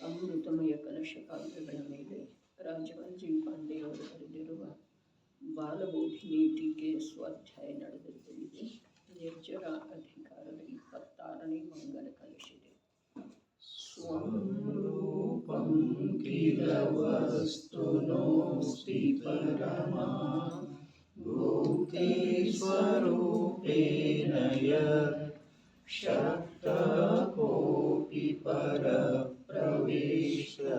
ಅಮೃತಮಯ ಕಲಶ ಕಾವ್ಯಗಳ ಮೇಲೆ ರಾಜವಂಜಿ ಪಾಂಡೆಯವರು ಬರೆದಿರುವ ಬಾಲಬೋಧಿನಿ ಟೀಕೆ ಸ್ವಾಧ್ಯಾಯ ನಡೆದಲ್ಲಿದೆ. ನಿರ್ಜರ ಅಧಿಕಾರದ 26ನೇ ಮಂಗಲ ಕಲಶಿದೆ. ಸ್ವರೂಪಂ ಕಿಲ ವಸ್ತುನೋಸ್ತಿ ಪರಮಾ ಭೂತಿ ಸ್ವರೂಪೇಣ ಶಕ್ತ ಕೋಟಿ ಪರ ಪ್ರವೇಶಮಕೃತಂ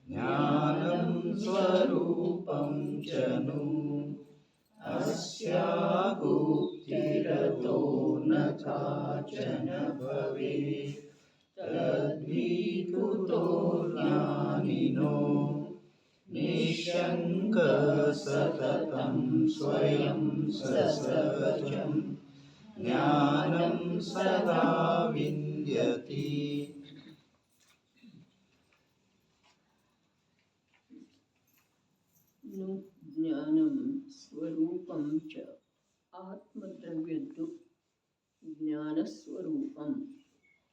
ಜ್ಞಾನಂ ಸ್ವರೂಪಂ ಚನು ಅಸ್ಯಾಗುಪ್ತಿರತೋ ನ ಕಾಚನ ಭವೇತ್ ತದ್ವಿಕುತೋ ಜ್ಞಾನಿನೋ ನಿಶಂಕ ಸತತಂ ಸ್ವಯಂ ಸಸಹಜಂ ಜ್ಞಾನಂ ಸದಾ ವಿಂದ್ಯತಿ. ಜ್ಞಾನಂ ಸ್ವರೂಪಂ ಚ ಆತ್ಮದ್ರವ್ಯದ್ದು ಜ್ಞಾನಸ್ವರೂಪಂ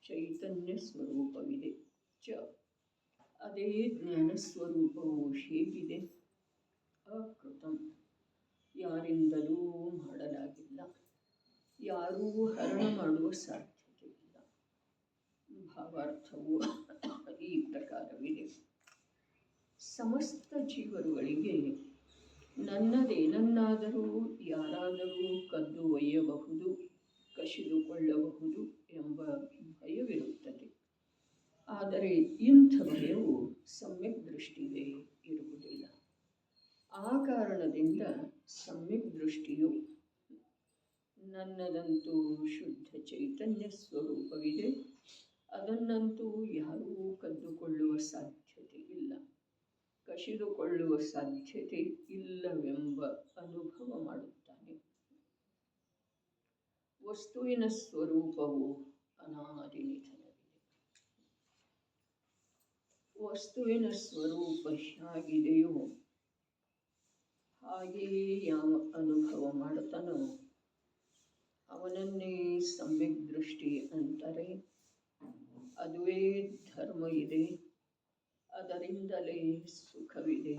ಚೈತನ್ಯ ಸ್ವರೂಪವಿದೆ. ಚ ಅದೇ ಜ್ಞಾನಸ್ವರೂಪವು ಹೇಗಿದೆ? ಅಕೃತಂ ಯಾರಿಂದಲೂ ಮಾಡಲಾಗಿಲ್ಲ, ಯಾರೂ ಹರಣ ಮಾಡುವ ಸಾಧ್ಯತೆ ಇಲ್ಲ. ಭಾವಾರ್ಥವು ಈ ಪ್ರಕಾರವಿದೆ. ಸಮಸ್ತ ಜೀವರುಗಳಿಗೆ ನನ್ನದೇನನ್ನಾದರೂ ಯಾರಾದರೂ ಕದ್ದು ಒಯ್ಯಬಹುದು, ಕಸಿದುಕೊಳ್ಳಬಹುದು ಎಂಬ ಭಯವಿರುತ್ತದೆ. ಆದರೆ ಇಂಥ ಭಯವು ಸಮ್ಯಕ್ ದೃಷ್ಟಿಗೆ ಇರುವುದಿಲ್ಲ. ಆ ಕಾರಣದಿಂದ ಸಮ್ಯಕ್ ದೃಷ್ಟಿಯು ನನ್ನದಂತೂ ಶುದ್ಧ ಚೈತನ್ಯ ಸ್ವರೂಪವಿದೆ, ಅದನ್ನಂತೂ ಯಾರೂ ಕದ್ದುಕೊಳ್ಳುವ ಸಾಧ್ಯತೆ ಇಲ್ಲ, ಕಸಿದುಕೊಳ್ಳುವ ಸಾಧ್ಯತೆ ಇಲ್ಲವೆಂಬ ಅನುಭವ ಮಾಡುತ್ತಾನೆ. ವಸ್ತುವಿನ ಸ್ವರೂಪವು ಅನಾದಿ ನಿಧನವಿದೆ. ವಸ್ತುವಿನ ಸ್ವರೂಪ ಹೇಗಿದೆಯೋ ಹಾಗೆಯೇ ಯಾವ ಅನುಭವ ಮಾಡುತ್ತಾನೋ ಅವನನ್ನೇ ಸಮ್ಯಕ್ ದೃಷ್ಟಿ ಅಂತಾರೆ. ಅದುವೇ ಧರ್ಮ ಇದೆ, ಅದರಿಂದಲೇ ಸುಖವಿದೆ,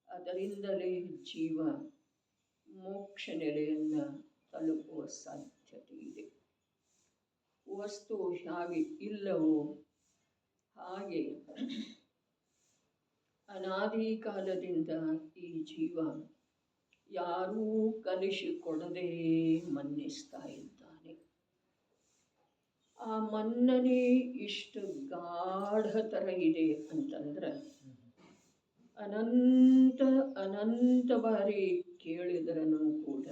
ಅದರಿಂದಲೇ ಜೀವ ಮೋಕ್ಷ ನೆಲೆಯನ್ನು ತಲುಪುವ ಸಾಧ್ಯತೆ ಇದೆ. ವಸ್ತು ಹೇಗೆ ಇಲ್ಲವೋ ಹಾಗೆ ಅನಾದಿ ಕಾಲದಿಂದ ಈ ಜೀವ ಯಾರೂ ಕಲಿಸಿಕೊಡದೆ ಮನ್ನಿಸ್ತಾ ಇದ್ದಾನೆ. ಆ ಮನ್ನಣೆ ಇಷ್ಟು ಗಾಢತರ ಇದೆ ಅಂತಂದ್ರೆ ಅನಂತ ಬಾರಿ ಕೇಳಿದರನು ಕೂಡ,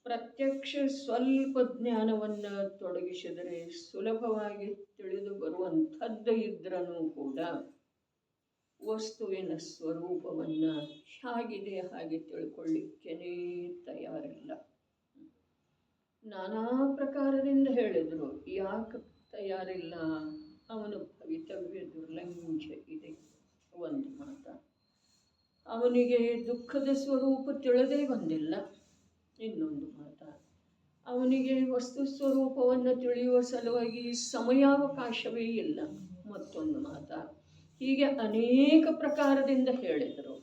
ಪ್ರತ್ಯಕ್ಷ ಸ್ವಲ್ಪ ಜ್ಞಾನವನ್ನು ತೊಡಗಿಸಿದರೆ ಸುಲಭವಾಗಿ ತಿಳಿದು ಬರುವಂಥದ್ದು ಇದ್ರೂ ಕೂಡ ವಸ್ತುವಿನ ಸ್ವರೂಪವನ್ನು ಹೇಗಿದೆ ಹಾಗೆ ತಿಳ್ಕೊಳ್ಳಿಕ್ಕೇ ತಯಾರಿಲ್ಲ. ನಾನಾ ಪ್ರಕಾರದಿಂದ ಹೇಳಿದರು, ಯಾಕೆ ತಯಾರಿಲ್ಲ? ಅವನ ಭವಿತವ್ಯ ದುರ್ಲಂಘ ಇದೆ ಒಂದು ಮಾತ. ಅವನಿಗೆ ದುಃಖದ ಸ್ವರೂಪ ತಿಳಿದೇ ಬಂದಿಲ್ಲ ಇನ್ನೊಂದು ಮಾತ. ಅವನಿಗೆ ವಸ್ತು ಸ್ವರೂಪವನ್ನು ತಿಳಿಯುವ ಸಲುವಾಗಿ ಸಮಯಾವಕಾಶವೇ ಇಲ್ಲ ಮತ್ತೊಂದು ಮಾತ. ಹೀಗೆ ಅನೇಕ ಪ್ರಕಾರದಿಂದ ಹೇಳಿದರು.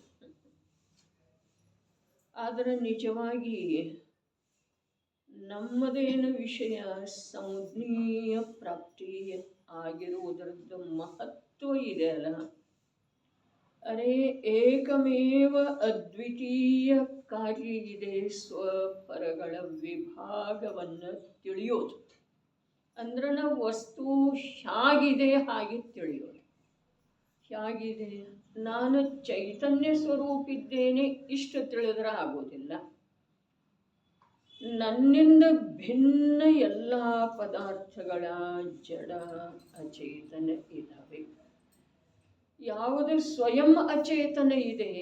ಆದರೆ ನಿಜವಾಗಿ ನಮ್ಮದೇನು ವಿಷಯ ಸಂಜ್ಞೀಯ ಪ್ರಾಪ್ತಿ ಆಗಿರುವುದರದ್ದು ಮಹತ್ವ ಇದೆ ಅಲ್ಲ. ಅರೆ ಏಕಮೇವ ಅದ್ವಿತೀಯ ಕಾರ್ಯ ಇದೆ ಸ್ವಪರಗಳ ವಿಭಾಗವನ್ನು ತಿಳಿಯೋದು. ಅಂದ್ರೆ ನಾವು ವಸ್ತು ಹೇಗಿದೆ ಹಾಗೆ ತಿಳಿಯೋದು. ಹೇಗಿದೆ? ನಾನು ಚೈತನ್ಯ ಸ್ವರೂಪಿದ್ದೇನೆ ಇಷ್ಟು ತಿಳಿದ್ರೆ ಆಗೋದಿಲ್ಲ. ನನ್ನಿಂದ ಭಿನ್ನ ಎಲ್ಲ ಪದಾರ್ಥಗಳ ಜಡ ಅಚೇತನ ಇದ್ದಾವೆ. ಯಾವುದು ಸ್ವಯಂ ಅಚೇತನ ಇದೆ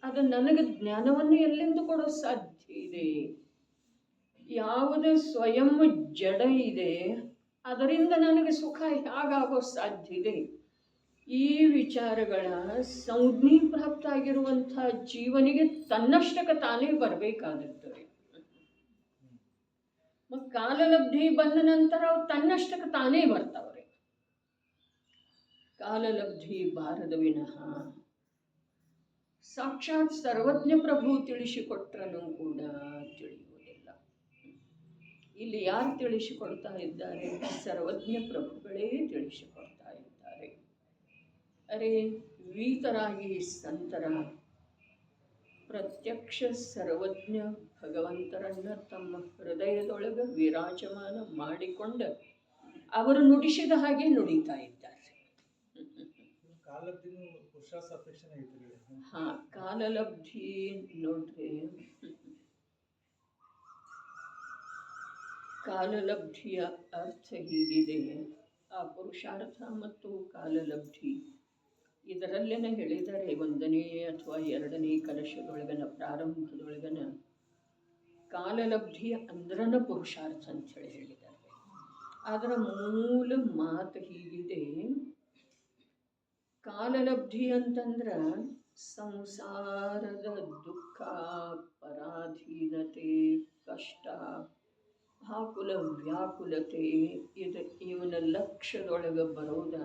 ಅದು ನನಗೆ ಜ್ಞಾನವನ್ನು ಎಲ್ಲಿಂದ ಕೊಡೋ ಸಾಧ್ಯ ಇದೆ? ಯಾವುದು ಸ್ವಯಂ ಜಡ ಇದೆ ಅದರಿಂದ ನನಗೆ ಸುಖ ಹೇಗಾಗೋ ಸಾಧ್ಯ ಇದೆ? ಈ ವಿಚಾರಗಳ ಸಂಜ್ಞೆ ಪ್ರಾಪ್ತ ಆಗಿರುವಂಥ ಜೀವನಿಗೆ ತನ್ನಷ್ಟಕ್ಕೆ ತಾನೇ ಬರಬೇಕಾಗುತ್ತದೆ. ಕಾಲಲಬ್ಧಿ ಬಂದ ನಂತರ ಅವು ತನ್ನಷ್ಟಕ್ಕೆ ತಾನೇ ಬರ್ತಾವ್ರೆ. ಕಾಲಲಬ್ಧಿ ಬಾರದ ವಿನಃ ಸಾಕ್ಷಾತ್ ಸರ್ವಜ್ಞ ಪ್ರಭು ತಿಳಿಸಿಕೊಟ್ರನು ಕೂಡ ತಿಳಿಯುವುದಿಲ್ಲ. ಇಲ್ಲಿ ಯಾರು ತಿಳಿಸಿಕೊಡ್ತಾ ಇದ್ದಾರೆ? ಸರ್ವಜ್ಞ ಪ್ರಭುಗಳೇ ತಿಳಿಸಿಕೊಡ್ತಾ ಇದ್ದಾರೆ. ಅರೆ ವೀತರಾಗಿ ಸಂತರ ಪ್ರತ್ಯಕ್ಷ ಸರ್ವಜ್ಞ ಭಗವಂತರನ್ನ ತಮ್ಮ ಹೃದಯದೊಳಗೆ ವಿರಾಜಮಾನ ಮಾಡಿಕೊಂಡು ಅವರು ನುಡಿಸಿದ ಹಾಗೆ ನುಡಿತಾ ಇದ್ದಾರೆ. ಹಾ, ಕಾಲಲಬ್ಧಿ ನೋಡ್ರಿ, ಕಾಲಲಬ್ಧಿಯ ಅರ್ಥ ಹೀಗಿದೆ. ಆ ಪುರುಷಾರ್ಥ ಮತ್ತು ಕಾಲಲಬ್ಧಿ ಇದರಲ್ಲೇನ ಹೇಳಿದ್ದಾರೆ. 1ನೇ ಅಥವಾ 2ನೇ ಕಲಶದೊಳಗನ ಪ್ರಾರಂಭದೊಳಗನ ಕಾಲಲಬ್ಧಿಯ ಅಂದ್ರನ ಪುರುಷಾರ್ಥ ಅಂಥೇಳಿ ಹೇಳಿದ್ದಾರೆ. ಅದರ ಮೂಲ ಮಾತು ಹೀಗಿದೆ. ಕಾಲಲಬ್ಧಿ ಅಂತಂದ್ರೆ ಸಂಸಾರದ ದುಃಖ, ಪರಾಧೀನತೆ, ಕಷ್ಟ, ಆಕುಲ ವ್ಯಾಕುಲತೆ ಇವನ ಲಕ್ಷ್ಯದೊಳಗೆ ಬರೋದ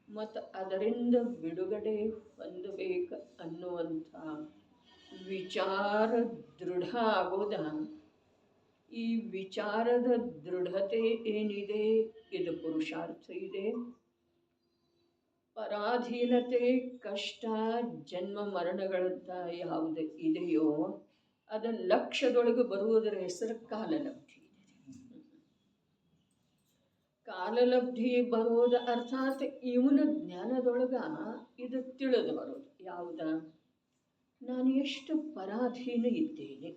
ಮತ್ತು ಅದರಿಂದ ಬಿಡುಗಡೆ ಹೊಂದಬೇಕು ಅನ್ನುವಂಥ ವಿಚಾರ ದೃಢ ಆಗೋದ. ಈ ವಿಚಾರದ ದೃಢತೆ ಏನಿದೆ ಇದು ಪುರುಷಾರ್ಥ ಇದೆ. ಪರಾಧೀನತೆ, ಕಷ್ಟ, ಜನ್ಮ ಮರಣಗಳಂತ ಯಾವುದು ಇದೆಯೋ ಅದ ಲಕ್ಷ್ಯದೊಳಗೆ ಬರುವುದರ ಹೆಸರು ಕಾಲಲಬ್ಧಿ. ಕಾಲಲಬ್ಧಿ ಬರೋದು ಅರ್ಥಾತ್ ಇವನ ಜ್ಞಾನದೊಳಗ ಇದು ತಿಳಿದು ಬರೋದು. ಯಾವುದ? ನಾನು ಎಷ್ಟು ಪರಾಧೀನ ಇದ್ದೇನೆ,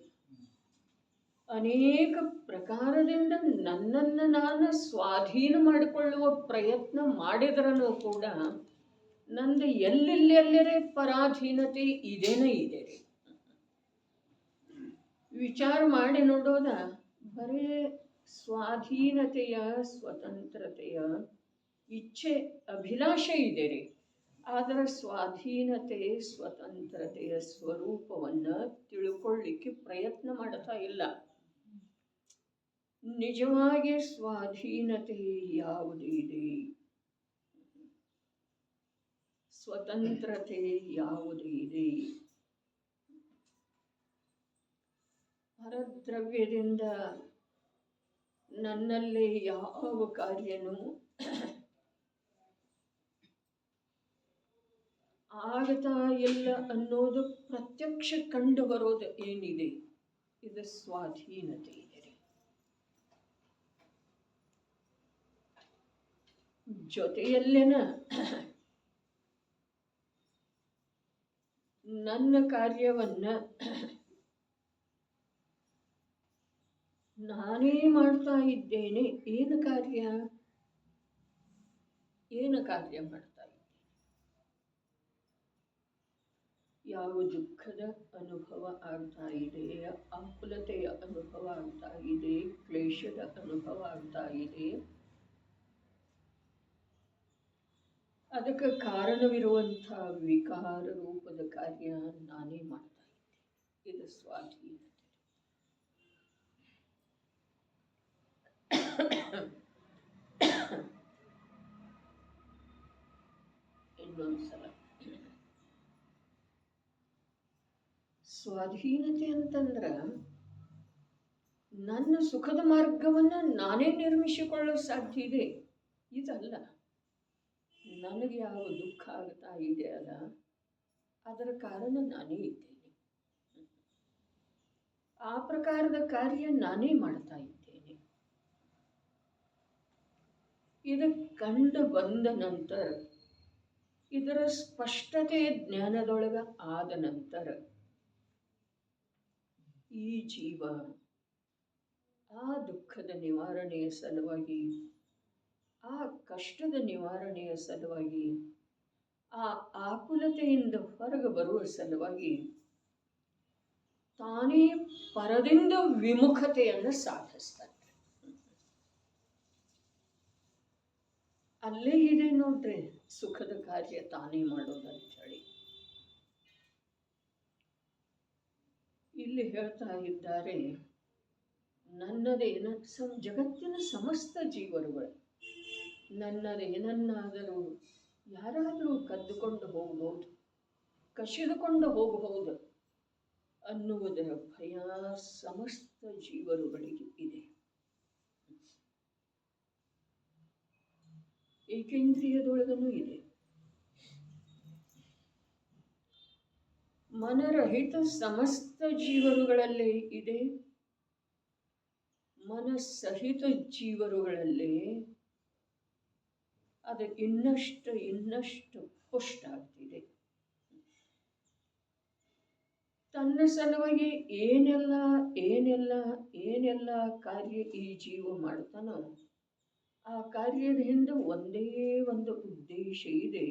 ಅನೇಕ ಪ್ರಕಾರದಿಂದ ನನ್ನನ್ನು ನಾನು ಸ್ವಾಧೀನ ಮಾಡಿಕೊಳ್ಳುವ ಪ್ರಯತ್ನ ಮಾಡಿದ್ರೂ ಕೂಡ ನಂದು ಎಲ್ಲೆಲ್ಲೇ ಪರಾಧೀನತೆ ಇದೇನೇ ಇದೆ. ವಿಚಾರ ಮಾಡಿ ನೋಡೋದ ಬರೀ ಸ್ವಾಧೀನತೆಯ, ಸ್ವತಂತ್ರತೆಯ ಇಚ್ಛೆ, ಅಭಿಲಾಷೆ ಇದೆ ರೀ. ಆದರೆ ಸ್ವಾಧೀನತೆ, ಸ್ವತಂತ್ರತೆಯ ಸ್ವರೂಪವನ್ನು ತಿಳ್ಕೊಳ್ಳಿಕ್ಕೆ ಪ್ರಯತ್ನ ಮಾಡ್ತಾ ಇಲ್ಲ. ನಿಜವಾಗಿ ಸ್ವಾಧೀನತೆ ಯಾವುದಿದೆ, ಸ್ವತಂತ್ರತೆ ಯಾವುದಿದೆ, ಪರದ್ರವ್ಯದಿಂದ ನನ್ನಲ್ಲಿ ಯಾವ ಕಾರ್ಯನೂ ಆಗ್ತಾ ಇಲ್ಲ ಅನ್ನೋದು ಪ್ರತ್ಯಕ್ಷ ಕಂಡು ಬರೋದು ಏನಿದೆ ಇದು ಸ್ವಾಧೀನತೆ ಇದೆ. ಜೊತೆಯಲ್ಲೇನ ನನ್ನ ಕಾರ್ಯವನ್ನ ನಾನೇ ಮಾಡ್ತಾ ಇದ್ದೇನೆ. ಏನು ಕಾರ್ಯ ಮಾಡ್ತಾ ಇದ್ದೇನೆ? ಯಾವ ದುಃಖದ ಅನುಭವ ಆಗ್ತಾ ಇದೆ, ಆಕುಲತೆಯ ಅನುಭವ ಆಗ್ತಾ ಇದೆ, ಕ್ಲೇಶದ ಅನುಭವ ಆಗ್ತಾ ಇದೆ, ಅದಕ್ಕೆ ಕಾರಣವಿರುವಂಥ ವಿಕಾರ ರೂಪದ ಕಾರ್ಯ ನಾನೇ ಮಾಡ್ತಾ ಇದ್ದೆ. ಇದು ಸ್ವಾಧೀನತೆ. ಇನ್ನೊಂದ್ಸಲ, ಸ್ವಾಧೀನತೆ ಅಂತಂದ್ರೆ ನನ್ನ ಸುಖದ ಮಾರ್ಗವನ್ನು ನಾನೇ ನಿರ್ಮಿಸಿಕೊಳ್ಳೋ ಸಾಧ್ಯ ಇದೆ. ಇದಲ್ಲ, ನನಗೆ ಯಾವ ದುಃಖ ಆಗ್ತಾ ಇದೆ ಅಲ್ಲ ಅದರ ಕಾರಣ ನಾನೇ ಇದ್ದೇನೆ. ಆ ಪ್ರಕಾರದ ಕಾರ್ಯ ನಾನೇ ಮಾಡ್ತಾ ಇದ್ದೇನೆ. ಇದು ಕಂಡು ಬಂದ ನಂತರ, ಇದರ ಸ್ಪಷ್ಟತೆ ಜ್ಞಾನದೊಳಗ ಆದ ನಂತರ ಈ ಜೀವ ಆ ದುಃಖದ ನಿವಾರಣೆಯ ಸಲುವಾಗಿ, ಆ ಕಷ್ಟದ ನಿವಾರಣೆಯ ಸಲುವಾಗಿ, ಆ ಆಕುಲತೆಯಿಂದ ಹೊರಗೆ ಬರುವ ಸಲುವಾಗಿ ತಾನೇ ಪರದಿಂದ ವಿಮುಖತೆಯನ್ನು ಸಾಧಿಸ್ತಾನೆ. ಅಲ್ಲೇ ಇದೆ ನೋಡ್ರಿ ಸುಖದ ಕಾರ್ಯ ತಾನೇ ಮಾಡೋದಂತ ಹೇಳಿ. ಇಲ್ಲಿ ಹೇಳ್ತಾ ಇದ್ದಾರೆ, ನನ್ನದೇನ ಜಗತ್ತಿನ ಸಮಸ್ತ ಜೀವರುಗಳು ನನ್ನದೇನನ್ನಾದರೂ ಯಾರಾದರೂ ಕದ್ದುಕೊಂಡು ಹೋಗ್ಬೋದು, ಕಸಿದುಕೊಂಡು ಹೋಗಬಹುದು ಅನ್ನುವುದರ ಭಯ ಸಮಸ್ತ ಜೀವರುಗಳಿಗೆ ಇದೆ. ಏಕೇಂದ್ರಿಯದೊಳಗನೂ ಇದೆ. ಮನರಹಿತ ಸಮಸ್ತ ಜೀವರುಗಳಲ್ಲೇ ಇದೆ. ಮನಸ್ಸಹಿತ ಜೀವರುಗಳಲ್ಲೇ ಅದು ಇನ್ನಷ್ಟು ಪುಷ್ಟ ಆಗ್ತಿದೆ. ತನ್ನ ಸಲುವಾಗಿ ಏನೆಲ್ಲ ಕಾರ್ಯ ಈ ಜೀವ ಮಾಡ್ತಾನೋ ಆ ಕಾರ್ಯದ ಹಿಂದೆ ಒಂದೇ ಒಂದು ಉದ್ದೇಶ ಇದೆ,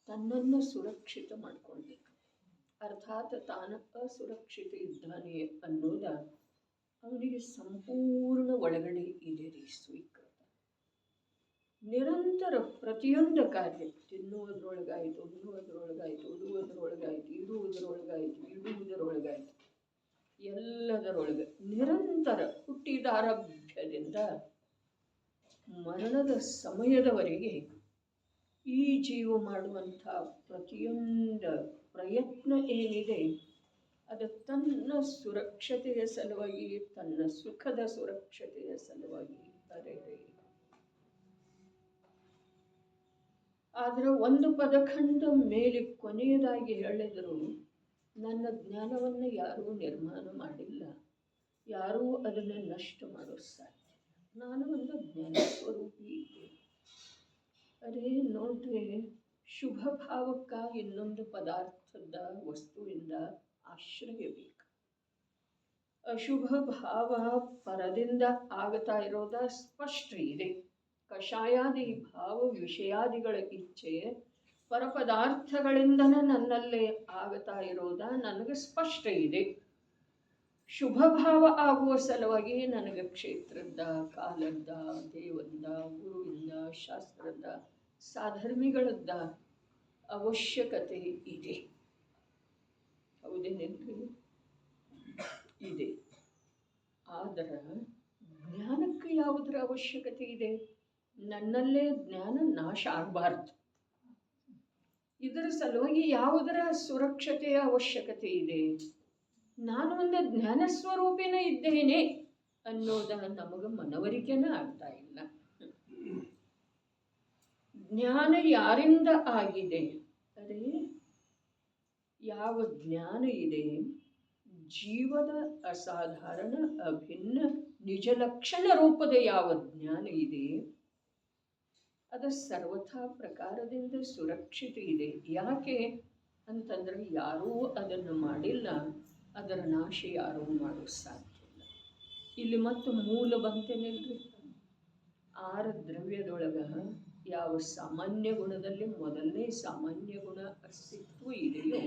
ತನ್ನನ್ನು ಸುರಕ್ಷಿತ ಮಾಡಿಕೊಳ್ಬೇಕು. ಅರ್ಥಾತ್ ತಾನು ಅಸುರಕ್ಷಿತ ಇದ್ದಾನೆ ಅನ್ನೋದ ಅವನಿಗೆ ಸಂಪೂರ್ಣ ಒಳಗಡೆ ಇದೆ ರೀ. ಸ್ವೀಕೃತ ನಿರಂತರ ಪ್ರತಿಯೊಂದು ಕಾರ್ಯ, ತಿನ್ನುವುದರೊಳಗಾಯಿತು, ಉಣ್ಣುವುದರೊಳಗಾಯಿತು, ಉಡುವುದರೊಳಗಾಯಿತು, ಇಡುವುದರೊಳಗಾಯಿತು, ಎಲ್ಲದರೊಳಗೆ ನಿರಂತರ ಹುಟ್ಟಿದಾರಭ್ಯದಿಂದ ಮರಣದ ಸಮಯದವರೆಗೆ ಈ ಜೀವ ಮಾಡುವಂಥ ಪ್ರತಿಯೊಂದು ಪ್ರಯತ್ನ ಏನಿದೆ ಅದು ತನ್ನ ಸುರಕ್ಷತೆಯ ಸಲುವಾಗಿ, ತನ್ನ ಸುಖದ ಸುರಕ್ಷತೆಯ ಸಲುವಾಗಿ ಅರೆರೆ. ಆದರೆ ಒಂದು ಪದಖಂಡ ಮೇಲೆ ಕೊನೆಯದಾಗಿ ಹೇಳಿದರು, ನನ್ನ ಜ್ಞಾನವನ್ನು ಯಾರೂ ನಿರ್ಮಾಣ ಮಾಡಿಲ್ಲ, ಯಾರೂ ಅದನ್ನು ನಷ್ಟ ಮಾಡೋದು ಸಾಧ್ಯ. ನಾನು ಒಂದು ಜ್ಞಾನ ಸ್ವರೂಪಿ ಇದ್ದೆ. ಅದೇ ನೋಡ್ರಿ, ಶುಭ ಭಾವಕ್ಕ ಇನ್ನೊಂದು ಪದಾರ್ಥದ ವಸ್ತುವಿಂದ ಆಶ್ರಯ ಬೇಕು. ಅಶುಭ ಭಾವ ಪರದಿಂದ ಆಗ್ತಾ ಇರೋದ ಸ್ಪಷ್ಟ ಇದೆ. ಕಷಾಯಾದಿ ಭಾವ ವಿಷಯಾದಿಗಳ ಇಚ್ಛೆ ಪರಪದಾರ್ಥಗಳಿಂದನೇ ನನ್ನಲ್ಲೇ ಆಗ್ತಾ ಇರೋದ ನನಗೆ ಸ್ಪಷ್ಟ ಇದೆ. ಶುಭ ಭಾವ ಆಗುವ ಸಲುವಾಗಿ ನನಗೆ ಕ್ಷೇತ್ರದ್ದ, ಕಾಲದ್ದ, ದೇವದ್ದ, ಗುರುವಿಂದ, ಶಾಸ್ತ್ರದ, ಸಾಧರ್ಮಿಗಳದ್ದ ಅವಶ್ಯಕತೆ ಇದೆ. ಹೌದೇನೇನ್ರಿ? ಇದೆ. ಆದರೆ ಜ್ಞಾನಕ್ಕೆ ಯಾವುದರ ಅವಶ್ಯಕತೆ ಇದೆ? ನನ್ನಲ್ಲೇ ಜ್ಞಾನ ನಾಶ ಆಗಬಾರ್ದು. ಇದರ ಸಲುವಾಗಿ ಯಾವುದರ ಸುರಕ್ಷತೆಯ ಅವಶ್ಯಕತೆ ಇದೆ? ನಾನು ಒಂದು ಜ್ಞಾನ ಸ್ವರೂಪಿನ ಇದ್ದೇನೆ ಅನ್ನೋದ ನಮಗೆ ಮನವರಿಕೆನೇ ಆಗ್ತಾ ಇಲ್ಲ. ಜ್ಞಾನ ಯಾರಿಂದ ಆಗಿದೆ? ಅರೆ, ಯಾವ ಜ್ಞಾನ ಇದೆ? ಜೀವದ ಅಸಾಧಾರಣ ಅಭಿನ್ನ ನಿಜ ಲಕ್ಷಣ ರೂಪದ ಯಾವ ಜ್ಞಾನ ಇದೆ ಅದು ಸರ್ವಥಾ ಪ್ರಕಾರದಿಂದ ಸುರಕ್ಷಿತ ಇದೆ. ಯಾಕೆ ಅಂತಂದ್ರೆ ಯಾರೂ ಅದನ್ನು ಮಾಡಿಲ್ಲ, ಅದರ ನಾಶ ಯಾರೂ ಮಾಡೋದು ಸಾಧ್ಯ ಇಲ್ಲ. ಇಲ್ಲಿ ಮತ್ತು ಮೂಲ ಬಂತೇನಿಲ್ರಿ? 6 ದ್ರವ್ಯದೊಳಗ ಯಾವ ಸಾಮಾನ್ಯ ಗುಣದಲ್ಲಿ ಮೊದಲನೇ ಸಾಮಾನ್ಯ ಗುಣ ಅಸ್ತಿತ್ವ ಇದೆಯೋ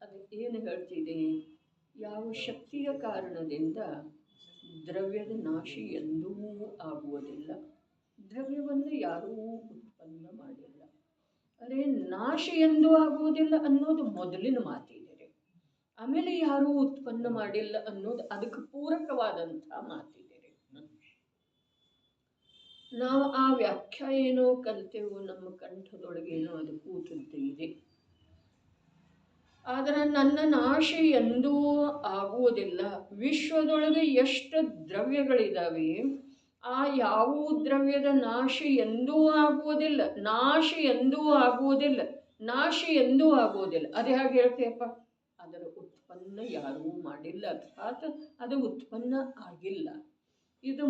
ಅದು ಏನು ಹೇಳ್ತಿದೆ? ಯಾವ ಶಕ್ತಿಯ ಕಾರಣದಿಂದ ದ್ರವ್ಯದ ನಾಶ ಎಂದೂ ಆಗುವುದಿಲ್ಲ. ದ್ರವ್ಯವನ್ನು ಯಾರೂ ಉತ್ಪನ್ನ ಮಾಡಿಲ್ಲ. ಅರೆ, ನಾಶ ಎಂದೂ ಆಗುವುದಿಲ್ಲ ಅನ್ನೋದು ಮೊದಲಿನ ಮಾತಿದೆ. ಆಮೇಲೆ ಯಾರೂ ಉತ್ಪನ್ನ ಮಾಡಿಲ್ಲ ಅನ್ನೋದು ಅದಕ್ಕೆ ಪೂರಕವಾದಂಥ ಮಾತಿದೆ. ನಾವು ಆ ವ್ಯಾಖ್ಯಾ ಏನೋ ಕಲ್ತೆವು, ನಮ್ಮ ಕಂಠದೊಳಗೇನೋ ಅದು ಕೂತಂತೆ ಇದೆ. ಆದರೆ ನನ್ನ ನಾಶ ಎಂದೂ ಆಗುವುದಿಲ್ಲ. ವಿಶ್ವದೊಳಗೆ ಎಷ್ಟು ದ್ರವ್ಯಗಳಿದ್ದಾವೆ, ಆ ಯಾವ ದ್ರವ್ಯದ ನಾಶ ಎಂದೂ ಆಗುವುದಿಲ್ಲ. ನಾಶ ಎಂದೂ ಆಗುವುದಿಲ್ಲ, ನಾಶ ಎಂದೂ ಆಗುವುದಿಲ್ಲ. ಅದು ಹೇಗೆ ಹೇಳ್ತೀಯಪ್ಪ? ಅದರ ಉತ್ಪನ್ನ ಯಾರೂ ಮಾಡಿಲ್ಲ, ಅರ್ಥಾತ್ ಅದು ಉತ್ಪನ್ನ ಆಗಿಲ್ಲ. ಇದು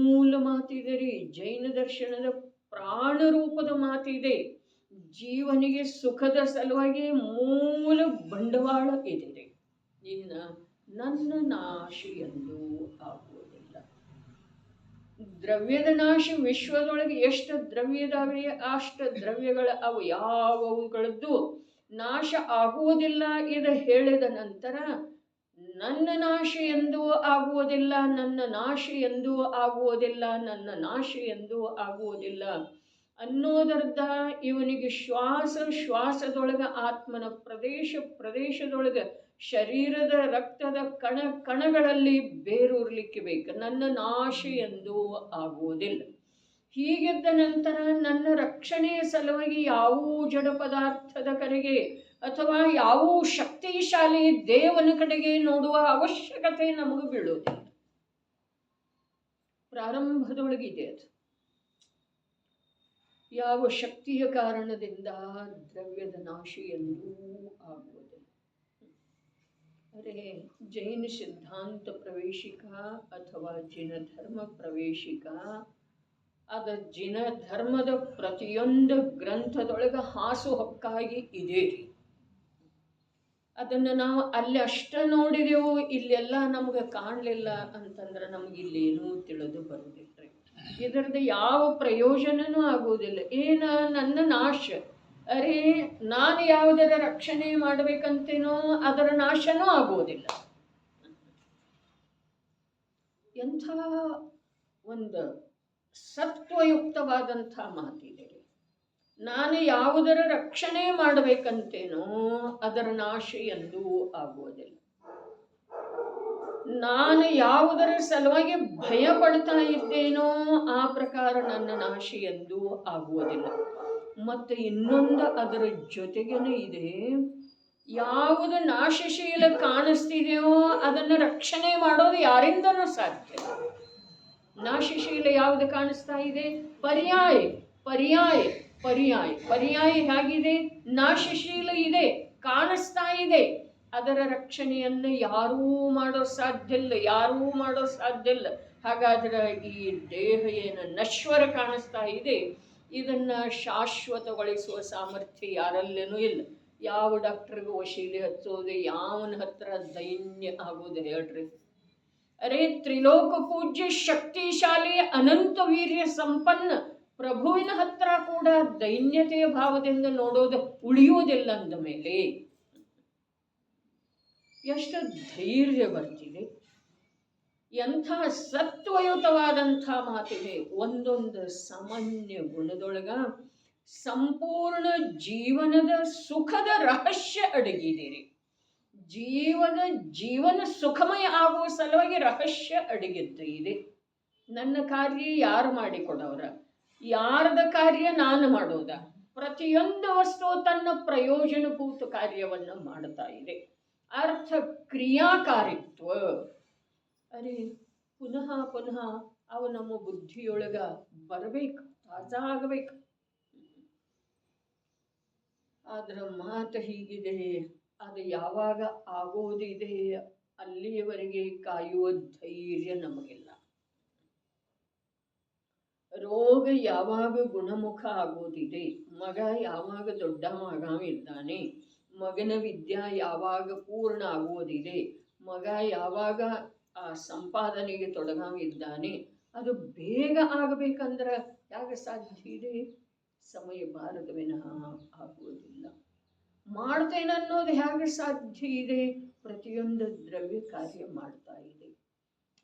ಮೂಲ ಮಾತಿದೆ ರೀ. ಜೈನ ದರ್ಶನದ ಪ್ರಾಣ ರೂಪದ ಮಾತಿದೆ. ಜೀವನಿಗೆ ಸುಖದ ಸಲುವಾಗಿ ಮೂಲ ಬಂಡವಾಳ ಇದೆ. ಇನ್ನು ನನ್ನ ನಾಶ ಎಂದೂ ಆಗುವುದಿಲ್ಲ. ದ್ರವ್ಯದ ನಾಶ, ವಿಶ್ವದೊಳಗೆ ಎಷ್ಟು ದ್ರವ್ಯ ಇದಾವೆ ಅಷ್ಟು ದ್ರವ್ಯಗಳ ಅವು ಯಾವುಗಳದ್ದು ನಾಶ ಆಗುವುದಿಲ್ಲ. ಇದು ಹೇಳಿದ ನಂತರ ನನ್ನ ನಾಶ ಎಂದೂ ಆಗುವುದಿಲ್ಲ, ನನ್ನ ನಾಶ ಎಂದೂ ಆಗುವುದಿಲ್ಲ, ನನ್ನ ನಾಶ ಎಂದೂ ಆಗುವುದಿಲ್ಲ ಅನ್ನೋದರ್ಥ ಇವನಿಗೆ ಶ್ವಾಸದೊಳಗೆ, ಆತ್ಮನ ಪ್ರದೇಶದೊಳಗೆ, ಶರೀರದ ರಕ್ತದ ಕಣಗಳಲ್ಲಿ ಬೇರೂರ್ಲಿಕ್ಕೆ ಬೇಕು. ನನ್ನ ನಾಶ ಎಂದೂ ಆಗುವುದಿಲ್ಲ. ಹೀಗಿದ್ದ ನಂತರ ನನ್ನ ರಕ್ಷಣೆಯ ಸಲುವಾಗಿ ಯಾವುವು ಜಡ ಪದಾರ್ಥದ ಕಡೆಗೆ ಅಥವಾ ಯಾವುವು ಶಕ್ತಿಶಾಲಿ ದೇವನ ಕಡೆಗೆ ನೋಡುವ ಅವಶ್ಯಕತೆ ನಮಗೆ ಬೀಳುವುದಿಲ್ಲ. ಪ್ರಾರಂಭದೊಳಗಿದೆ ಅದು. ಯಾವ ಶಕ್ತಿಯ ಕಾರಣದಿಂದ ದ್ರವ್ಯದ ನಾಶ ಎಂದೂ ಆಗುವುದಿಲ್ಲ. ಅರೆ ಜೈನ ಸಿದ್ಧಾಂತ ಪ್ರವೇಶಿಕ ಅಥವಾ ಜಿನ ಧರ್ಮ ಪ್ರವೇಶಿಕ ಅದ ಜಿನ ಧರ್ಮದ ಪ್ರತಿಯೊಂದು ಗ್ರಂಥದೊಳಗೆ ಹಾಸುಹೊಕ್ಕಾಗಿ ಇದೆ. ಅದನ್ನು ನಾವು ಅಲ್ಲಿ ಅಷ್ಟ ನೋಡಿದೆವು, ಇಲ್ಲೆಲ್ಲ ನಮಗೆ ಕಾಣಲಿಲ್ಲ ಅಂತಂದ್ರೆ ನಮಗಿಲ್ಲೇನೂ ತಿಳಿದು ಬರುವುದಿಲ್ಲ. ಇದರದ್ದು ಯಾವ ಪ್ರಯೋಜನನೂ ಆಗುವುದಿಲ್ಲ. ಏನ ನನ್ನ ನಾಶ, ಅರೆ ನಾನು ಯಾವುದರ ರಕ್ಷಣೆ ಮಾಡಬೇಕಂತೇನೋ ಅದರ ನಾಶನೂ ಆಗುವುದಿಲ್ಲ. ಎಂಥ ಒಂದು ಸತ್ವಯುಕ್ತವಾದಂಥ ಮಾತಿದೆ. ನಾನು ಯಾವುದರ ರಕ್ಷಣೆ ಮಾಡಬೇಕಂತೇನೋ ಅದರ ನಾಶ ಎಂದೂ ಆಗುವುದಿಲ್ಲ. ನಾನು ಯಾವುದರ ಸಲುವಾಗಿ ಭಯ ಪಡ್ತಾ ಇದ್ದೇನೋ ಆ ಪ್ರಕಾರ ನನ್ನ ನಾಶ ಎಂದೂ ಆಗುವುದಿಲ್ಲ. ಮತ್ತು ಇನ್ನೊಂದು ಅದರ ಜೊತೆಗೇನೆ ಇದೆ, ಯಾವುದು ನಾಶಶೀಲ ಕಾಣಿಸ್ತಿದೆಯೋ ಅದನ್ನು ರಕ್ಷಣೆ ಮಾಡೋದು ಯಾರಿಂದನೂ ಸಾಧ್ಯ. ನಾಶಶೀಲ ಯಾವುದು ಕಾಣಿಸ್ತಾ ಇದೆ? ಪರ್ಯಾಯ ಪರ್ಯಾಯ ಪರ್ಯಾಯ ಪರ್ಯಾಯ ಹೇಗಿದೆ? ನಾಶಶೀಲ ಇದೆ, ಕಾಣಿಸ್ತಾ ಇದೆ. ಅದರ ರಕ್ಷಣೆಯನ್ನು ಯಾರೂ ಮಾಡೋ ಸಾಧ್ಯ ಇಲ್ಲ, ಯಾರೂ ಮಾಡೋ ಸಾಧ್ಯ ಇಲ್ಲ. ಹಾಗಾದ್ರೆ ಈ ದೇಹ ಏನು ನಶ್ವರ ಕಾಣಿಸ್ತಾ ಇದೆ, ಇದನ್ನು ಶಾಶ್ವತಗೊಳಿಸುವ ಸಾಮರ್ಥ್ಯ ಯಾರಲ್ಲೇನೂ ಇಲ್ಲ. ಯಾವ ಡಾಕ್ಟ್ರಿಗೂ ವಶೀಲಿ ಹಚ್ಚೋದು, ಯಾವನ ಹತ್ರ ದೈನ್ಯ ಆಗೋದು ಹೇಳ್ರಿ? ಅರೆ ತ್ರಿಲೋಕ ಪೂಜ್ಯ ಶಕ್ತಿಶಾಲಿ ಅನಂತ ವೀರ್ಯ ಸಂಪನ್ನ ಪ್ರಭುವಿನ ಹತ್ರ ಕೂಡ ದೈನ್ಯತೆಯ ಭಾವದಿಂದ ನೋಡೋದು ಉಳಿಯುವುದಿಲ್ಲ. ಅಂದ ಮೇಲೆ ಎಷ್ಟು ಧೈರ್ಯ ಬರ್ತಿದೆ, ಎಂಥ ಸತ್ವಯುತವಾದಂಥ ಮಾತಿದೆ. ಒಂದೊಂದು ಸಾಮಾನ್ಯ ಗುಣದೊಳಗ ಸಂಪೂರ್ಣ ಜೀವನದ ಸುಖದ ರಹಸ್ಯ ಅಡಗಿದ್ದೀರಿ. ಜೀವನ ಸುಖಮಯ ಆಗುವ ಸಲುವಾಗಿ ರಹಸ್ಯ ಅಡಗಿದ್ದು ಇದೆ. ನನ್ನ ಕಾರ್ಯ ಯಾರು ಮಾಡಿಕೊಡೋರ? ಯಾರದ ಕಾರ್ಯ ನಾನು ಮಾಡೋದ? ಪ್ರತಿಯೊಂದು ವಸ್ತು ತನ್ನ ಪ್ರಯೋಜನಭೂತ ಕಾರ್ಯವನ್ನು ಮಾಡ್ತಾ ಇದೆ. ಅರ್ಥ ಕ್ರಿಯಾಕಾರಿತ್ವ. ಅರೆ ಪುನಃ ಪುನಃ ಅವು ನಮ್ಮ ಬುದ್ಧಿಯೊಳಗ ಬರಬೇಕು, ತಾಜಾ ಆಗಬೇಕು. ಅದರ ಮಾತು ಹೀಗಿದೆ, ಅದು ಯಾವಾಗ ಆಗೋದಿದೆ ಅಲ್ಲಿಯವರೆಗೆ ಕಾಯುವ ಧೈರ್ಯ ನಮಗಿಲ್ಲ. ರೋಗ ಯಾವಾಗ ಗುಣಮುಖ ಆಗೋದಿದೆ, ಮಗ ಯಾವಾಗ ದೊಡ್ಡ ಮಗ ಇದ್ದಾನೆ, ಮಗನ ವಿದ್ಯಾ ಯಾವಾಗ ಪೂರ್ಣ ಆಗುವುದಿದೆ, ಮಗ ಯಾವಾಗ ಆ ಸಂಪಾದನೆಗೆ ತೊಡಗಿದ್ದಾನೆ, ಅದು ಬೇಗ ಆಗಬೇಕಂದ್ರೆ ಯಾಕೆ ಸಾಧ್ಯ ಇದೆ? ಸಮಯ ಬಾರದ ವಿನಃ ಆಗುವುದಿಲ್ಲ. ಮಾಡ್ತೇನೆ ಅನ್ನೋದು ಹೇಗೆ ಸಾಧ್ಯ ಇದೆ? ಪ್ರತಿಯೊಂದು ದ್ರವ್ಯ ಕಾರ್ಯ ಮಾಡ್ತಾ ಇದೆ.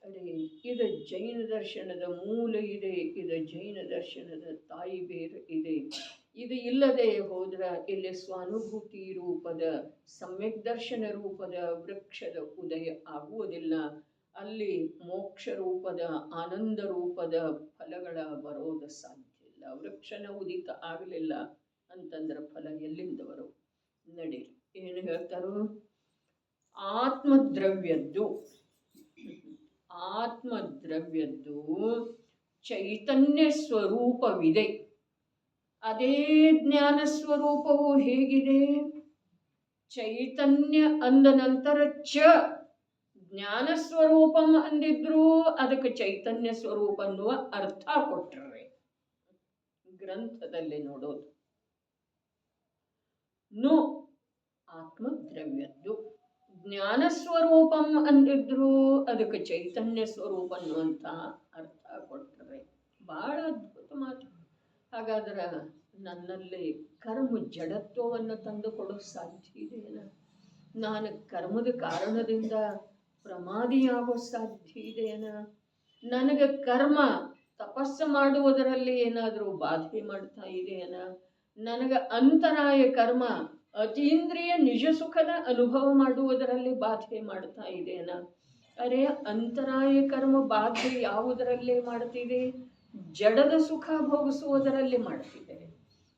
ಅರೆ ಇದು ಜೈನ ದರ್ಶನದ ಮೂಲ ಇದೆ, ಇದು ಜೈನ ದರ್ಶನದ ತಾಯಿ ಬೇರು ಇದೆ. ಇದು ಇಲ್ಲದೆ ಹೋದ್ರೆ ಇಲ್ಲಿ ಸ್ವಾನುಭೂತಿ ರೂಪದ ಸಮ್ಯಕ್ ದರ್ಶನ ರೂಪದ ವೃಕ್ಷದ ಉದಯ ಆಗುವುದಿಲ್ಲ. ಅಲ್ಲಿ ಮೋಕ್ಷ ರೂಪದ ಆನಂದ ರೂಪದ ಫಲಗಳ ಬರೋದು ಸಾಧ್ಯ ಇಲ್ಲ. ವೃಕ್ಷನ ಉದಿತ ಆಗಲಿಲ್ಲ ಅಂತಂದ್ರೆ ಫಲ ಎಲ್ಲಿಂದ ಬರೋ? ನಡೀರಿ, ಏನು ಹೇಳ್ತಾರೋ? ಆತ್ಮದ್ರವ್ಯದ್ದು ಚೈತನ್ಯ ಸ್ವರೂಪವಿದೆ. ಅದೇ ಜ್ಞಾನ ಸ್ವರೂಪವು ಹೇಗಿದೆ? ಚೈತನ್ಯ ಅಂದ ನಂತರ ಜ್ಞಾನ ಸ್ವರೂಪಂ ಅಂದಿದ್ರು ಅದಕ್ಕೆ ಚೈತನ್ಯ ಸ್ವರೂಪ ಅನ್ನುವ ಅರ್ಥ ಕೊಟ್ಟರೆ ಗ್ರಂಥದಲ್ಲಿ ನೋಡೋದು. ಆತ್ಮದ್ರವ್ಯದ್ದು ಜ್ಞಾನ ಸ್ವರೂಪಂ ಅಂದಿದ್ರು ಅದಕ್ಕೆ ಚೈತನ್ಯ ಸ್ವರೂಪ ಅನ್ನುವಂಥ ಅರ್ಥ ಕೊಟ್ಟರೆ ಬಹಳ ಅದ್ಭುತ ಮಾತು. ಹಾಗಾದ್ರೆ ನನ್ನಲ್ಲಿ ಕರ್ಮ ಜಡತ್ವವನ್ನು ತಂದುಕೊಡೋ ಸಾಧ್ಯ ಇದೆಯಲ್ಲ? ನಾನು ಕರ್ಮದ ಕಾರಣದಿಂದ ಪ್ರಮಾದಿಯಾಗೋ ಸಾಧ್ಯ ಇದೆಯೇನ? ನನಗೆ ಕರ್ಮ ತಪಸ್ಸು ಮಾಡುವುದರಲ್ಲಿ ಏನಾದರೂ ಬಾಧೆ ಮಾಡ್ತಾ ಇದೆಯೇನ? ನನಗೆ ಅಂತರಾಯ ಕರ್ಮ ಅತೀಂದ್ರಿಯ ನಿಜ ಸುಖದ ಅನುಭವ ಮಾಡುವುದರಲ್ಲಿ ಬಾಧೆ ಮಾಡ್ತಾ ಇದೆಯೇನ? ಅರೆ ಅಂತರಾಯ ಕರ್ಮ ಬಾಧೆ ಯಾವುದರಲ್ಲೇ ಮಾಡ್ತಿದೆ? ಜಡದ ಸುಖ ಭೋಗಿಸುವುದರಲ್ಲಿ ಮಾಡ್ತಿದ್ದೇವೆ.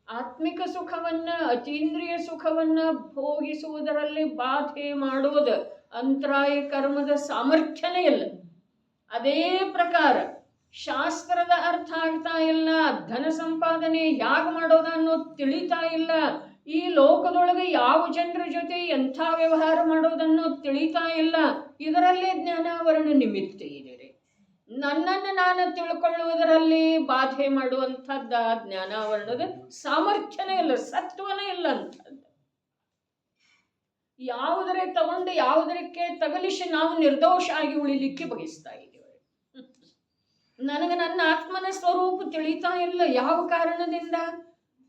ಆತ್ಮಿಕ ಸುಖವನ್ನ, ಅತೀಂದ್ರಿಯ ಸುಖವನ್ನ ಭೋಗಿಸುವುದರಲ್ಲಿ ಬಾಧೆ ಮಾಡುವುದು ಅಂತರಾಯ ಕರ್ಮದ ಸಾಮರ್ಥ್ಯನೇ ಇಲ್ಲ. ಅದೇ ಪ್ರಕಾರ ಶಾಸ್ತ್ರದ ಅರ್ಥ ಆಗ್ತಾ ಇಲ್ಲ, ಧನ ಸಂಪಾದನೆ ಹೇಗೆ ಮಾಡೋದು ಅನ್ನೋದು ತಿಳಿತಾ ಇಲ್ಲ, ಈ ಲೋಕದೊಳಗೆ ಯಾವ ಜನರ ಜೊತೆ ಎಂಥ ವ್ಯವಹಾರ ಮಾಡೋದನ್ನೋ ತಿಳಿತಾ ಇಲ್ಲ. ಇದರಲ್ಲೇ ಜ್ಞಾನಾವರಣ ನಿಮಿತ್ತ ಇದೆ. ನನ್ನನ್ನು ನಾನು ತಿಳ್ಕೊಳ್ಳುವುದರಲ್ಲಿ ಬಾಧೆ ಮಾಡುವಂಥದ್ದ ಜ್ಞಾನಾವರಣದ ಸಾಮರ್ಥ್ಯನೇ ಇಲ್ಲ, ಸತ್ವನೇ ಇಲ್ಲ ಅಂಥದ್ದು. ಯಾವುದರೇ ತಗೊಂಡು ಯಾವುದಕ್ಕೆ ತಗಲಿಸಿ ನಾವು ನಿರ್ದೋಷ ಆಗಿ ಉಳಿಲಿಕ್ಕೆ ಬಯಸ್ತಾ ಇದ್ದೇವೆ. ನನಗೆ ನನ್ನ ಆತ್ಮನ ಸ್ವರೂಪ ತಿಳಿತಾ ಇಲ್ಲ. ಯಾವ ಕಾರಣದಿಂದ?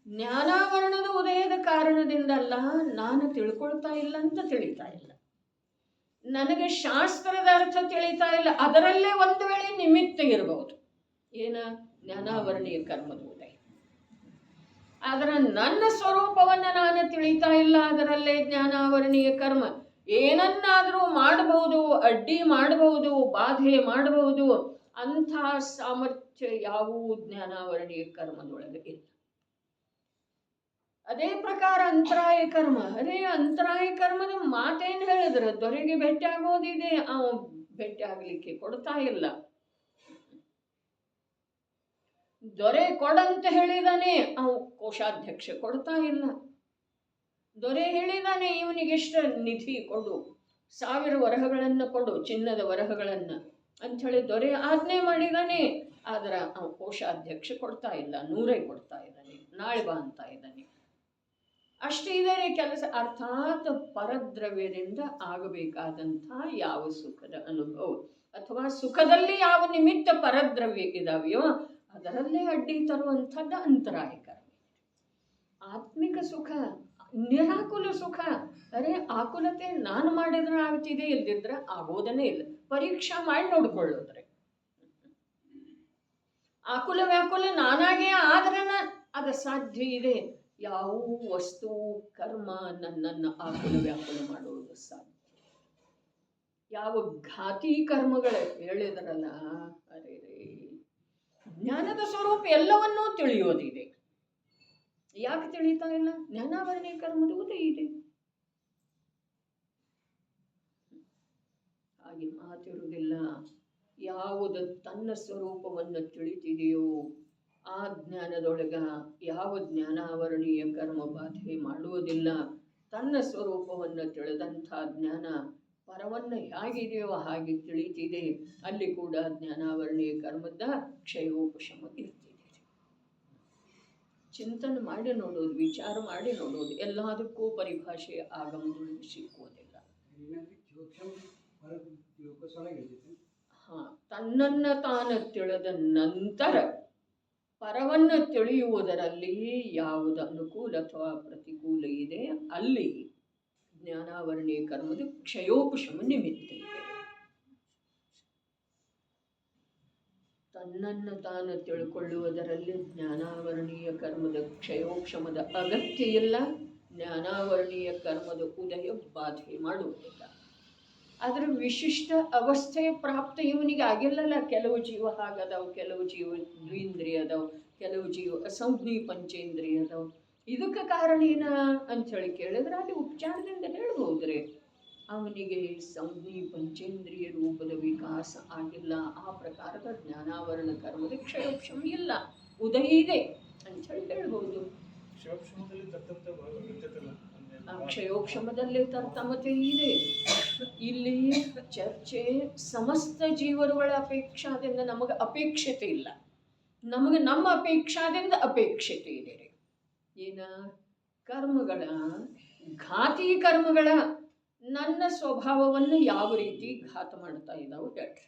ಜ್ಞಾನಾವರಣದ ಉದಯದ ಕಾರಣದಿಂದಲ್ಲ, ನಾನು ತಿಳ್ಕೊಳ್ತಾ ಇಲ್ಲ ಅಂತ ತಿಳಿತಾ ಇಲ್ಲ. ನನಗೆ ಶಾಸ್ತ್ರದ ಅರ್ಥ ತಿಳಿತಾ ಇಲ್ಲ. ಅದರಲ್ಲೇ ಒಂದು ವೇಳೆ ನಿಮಿತ್ತ ಇರಬಹುದು, ಏನ ಜ್ಞಾನಾವರಣೀಯ ಕರ್ಮದ ಉದಯ. ಆದರೆ ನನ್ನ ಸ್ವರೂಪವನ್ನು ನಾನು ತಿಳಿತಾ ಇಲ್ಲ, ಅದರಲ್ಲೇ ಜ್ಞಾನಾವರಣೀಯ ಕರ್ಮ. ಏನನ್ನಾದರೂ ಮಾಡಬಹುದು, ಅಡ್ಡಿ ಮಾಡಬಹುದು, ಬಾಧೆ ಮಾಡಬಹುದು, ಅಂಥ ಸಾಮರ್ಥ್ಯ ಯಾವುವು ಜ್ಞಾನಾವರಣೀಯ ಕರ್ಮದೊಳಗೆ ಇಲ್ಲ. ಅದೇ ಪ್ರಕಾರ ಅಂತರಾಯ ಕರ್ಮ. ಅದೇ ಅಂತರಾಯ ಕರ್ಮದ ಮಾತೇನು ಹೇಳಿದ್ರು? ದೊರೆಗೆ ಭೇಟಿ ಆಗೋದಿದೆ, ಅವ ಭೇಟಿ ಆಗ್ಲಿಕ್ಕೆ ಕೊಡ್ತಾ ಇಲ್ಲ. ದೊರೆ ಕೊಡಂತ ಹೇಳಿದಾನೆ, ಅವ ಕೋಶಾಧ್ಯಕ್ಷ ಕೊಡ್ತಾ ಇಲ್ಲ. ದೊರೆ ಹೇಳಿದಾನೆ ಇವನಿಗೆಷ್ಟು ನಿಧಿ ಕೊಡು, 1000 ವರಹಗಳನ್ನು ಕೊಡು, ಚಿನ್ನದ ವರಹಗಳನ್ನು ಅಂಥೇಳಿ ದೊರೆ ಆಜ್ಞೆ ಮಾಡಿದಾನೆ. ಆದ್ರೆ ಅವ ಕೋಶಾಧ್ಯಕ್ಷ ಕೊಡ್ತಾ ಇಲ್ಲ, 100 ಕೊಡ್ತಾ ಇದ್ದಾನೆ, ನಾಳೆ ಬಾ ಅಂತ ಇದ್ದಾನೆ. ಅಷ್ಟೇ ಇದೆ ಕೆಲಸ. ಅರ್ಥಾತ್ ಪರದ್ರವ್ಯದಿಂದ ಆಗಬೇಕಾದಂಥ ಯಾವ ಸುಖದ ಅನುಭವ ಅಥವಾ ಸುಖದಲ್ಲಿ ಯಾವ ನಿಮಿತ್ತ ಪರದ್ರವ್ಯ ಇದಾವೆಯೋ ಅದರಲ್ಲೇ ಅಡ್ಡಿ ತರುವಂಥದ್ದು ಅಂತರಾಯ ಕರ್ಮ. ಆತ್ಮಿಕ ಸುಖ, ನಿರಾಕುಲ ಸುಖ. ಅರೆ ಆಕುಲತೆ ನಾನು ಮಾಡಿದ್ರೆ ಆಗ್ತಿದೆ, ಇಲ್ದಿದ್ರೆ ಆಗೋದನ್ನೇ ಇಲ್ಲ. ಪರೀಕ್ಷಾ ಮಾಡಿ ನೋಡ್ಕೊಳ್ಳೋದ್ರೆ ಆಕುಲ ವ್ಯಾಕುಲ ನಾನಾಗೇ ಆದ್ರೆ ಅದು ಸಾಧ್ಯ ಇದೆ. ಯಾವ ವಸ್ತು ಕರ್ಮ ನನ್ನನ್ನು ಆಕುಲ ವ್ಯಾಕುಲ ಮಾಡುವುದು ಸಾಧ್ಯ? ಯಾವ ಘಾತಿ ಕರ್ಮಗಳು ಹೇಳಿದ್ರಲ್ಲ, ಅರೆ ಜ್ಞಾನದ ಸ್ವರೂಪ ಎಲ್ಲವನ್ನೂ ತಿಳಿಯೋದಿದೆ. ಯಾಕೆ ತಿಳಿತಾ ಇಲ್ಲ? ಜ್ಞಾನಾವರಣೀಯ ಕರ್ಮದ ಉದಯ ಇದೆ. ಹಾಗೆ ಮಾತಿರುವುದಿಲ್ಲ. ಯಾವುದು ತನ್ನ ಸ್ವರೂಪವನ್ನು ತಿಳಿತಿದೆಯೋ ಆ ಜ್ಞಾನದೊಳಗ ಯಾವ ಜ್ಞಾನಾವರಣೀಯ ಕರ್ಮ ಬಾಧೆ ಮಾಡುವುದಿಲ್ಲ. ತನ್ನ ಸ್ವರೂಪವನ್ನು ತಿಳಿದಂಥ ಜ್ಞಾನ ಪರವನ್ನು ಹೇಗಿದೆಯೋ ಹಾಗೆ ತಿಳಿತಿದೆ. ಅಲ್ಲಿ ಕೂಡ ಜ್ಞಾನಾವರಣೀಯ ಕರ್ಮದ ಕ್ಷಯೋಪಶಮ ಇರ್ತಿದೆ. ಚಿಂತನೆ ಮಾಡಿ ನೋಡೋದು, ವಿಚಾರ ಮಾಡಿ ನೋಡೋದು. ಎಲ್ಲದಕ್ಕೂ ಪರಿಭಾಷೆ ಆಗಮದೊಳಗೆ ಸಿಕ್ಕುವುದಿಲ್ಲ. ತನ್ನನ್ನು ತಾನು ತಿಳಿದ ನಂತರ ಪರವನ್ನು ತಿಳಿಯುವುದರಲ್ಲಿ ಯಾವುದು ಅನುಕೂಲ ಅಥವಾ ಪ್ರತಿಕೂಲ ಇದೆ, ಅಲ್ಲಿ ಜ್ಞಾನಾವರಣೀಯ ಕರ್ಮದ ಕ್ಷಯೋಪಶಮ ನಿಮಿತ್ತ ಇದೆ. ತನ್ನನ್ನು ತಾನು ತಿಳ್ಕೊಳ್ಳುವುದರಲ್ಲಿ ಜ್ಞಾನಾವರಣೀಯ ಕರ್ಮದ ಕ್ಷಯೋಪಶಮದ ಅಗತ್ಯ ಇಲ್ಲ. ಜ್ಞಾನಾವರಣೀಯ ಕರ್ಮದ ಉದಯ ಬಾಧೆ ಮಾಡುವುದಿಲ್ಲ. ಅದರ ವಿಶಿಷ್ಟ ಅವಸ್ಥೆ ಪ್ರಾಪ್ತ ಇವನಿಗೆ ಆಗಿಲ್ಲಲ್ಲ. ಕೆಲವು ಜೀವ ಹಾಗದವು, ಕೆಲವು ಜೀವ ದ್ವಿಂದ್ರಿಯ ಅದಾವು, ಕೆಲವು ಜೀವ ಅಸಂಜ್ಞಿ ಪಂಚೇಂದ್ರಿಯ ಅದಾವು. ಇದಕ್ಕೆ ಕಾರಣ ಏನ ಅಂಥೇಳಿ ಕೇಳಿದ್ರೆ ಅಲ್ಲಿ ಉಪಚಾರದಿಂದ ಹೇಳ್ಬೋದ್ರಿ. ಅವನಿಗೆ ಸಂಜ್ಞಿ ಪಂಚೇಂದ್ರಿಯ ರೂಪದ ವಿಕಾಸ ಆಗಿಲ್ಲ. ಆ ಪ್ರಕಾರದ ಜ್ಞಾನಾವರಣ ಕರ್ಮದ ಕ್ಷಯೋಪಶಮ ಇಲ್ಲ, ಉದಯ ಇದೆ ಅಂಥೇಳಿ ಹೇಳ್ಬೋದು. ಕ್ಷಯೋಕ್ಷಮದಲ್ಲಿ ತರ್ತಮತೆ ಇದೆ. ಇಲ್ಲಿ ಚರ್ಚೆ ಸಮಸ್ತ ಜೀವರುಗಳ ಅಪೇಕ್ಷಾದಿಂದ ನಮಗೆ ಅಪೇಕ್ಷತೆ ಇಲ್ಲ, ನಮಗೆ ನಮ್ಮ ಅಪೇಕ್ಷಾದಿಂದ ಅಪೇಕ್ಷತೆ ಇದೆ. ಏನ ಕರ್ಮಗಳ, ಘಾತಿ ಕರ್ಮಗಳ ನನ್ನ ಸ್ವಭಾವವನ್ನು ಯಾವ ರೀತಿ ಘಾತ ಮಾಡ್ತಾ ಇದ್ದಾವೆ ಹೇಳ್ರಿ.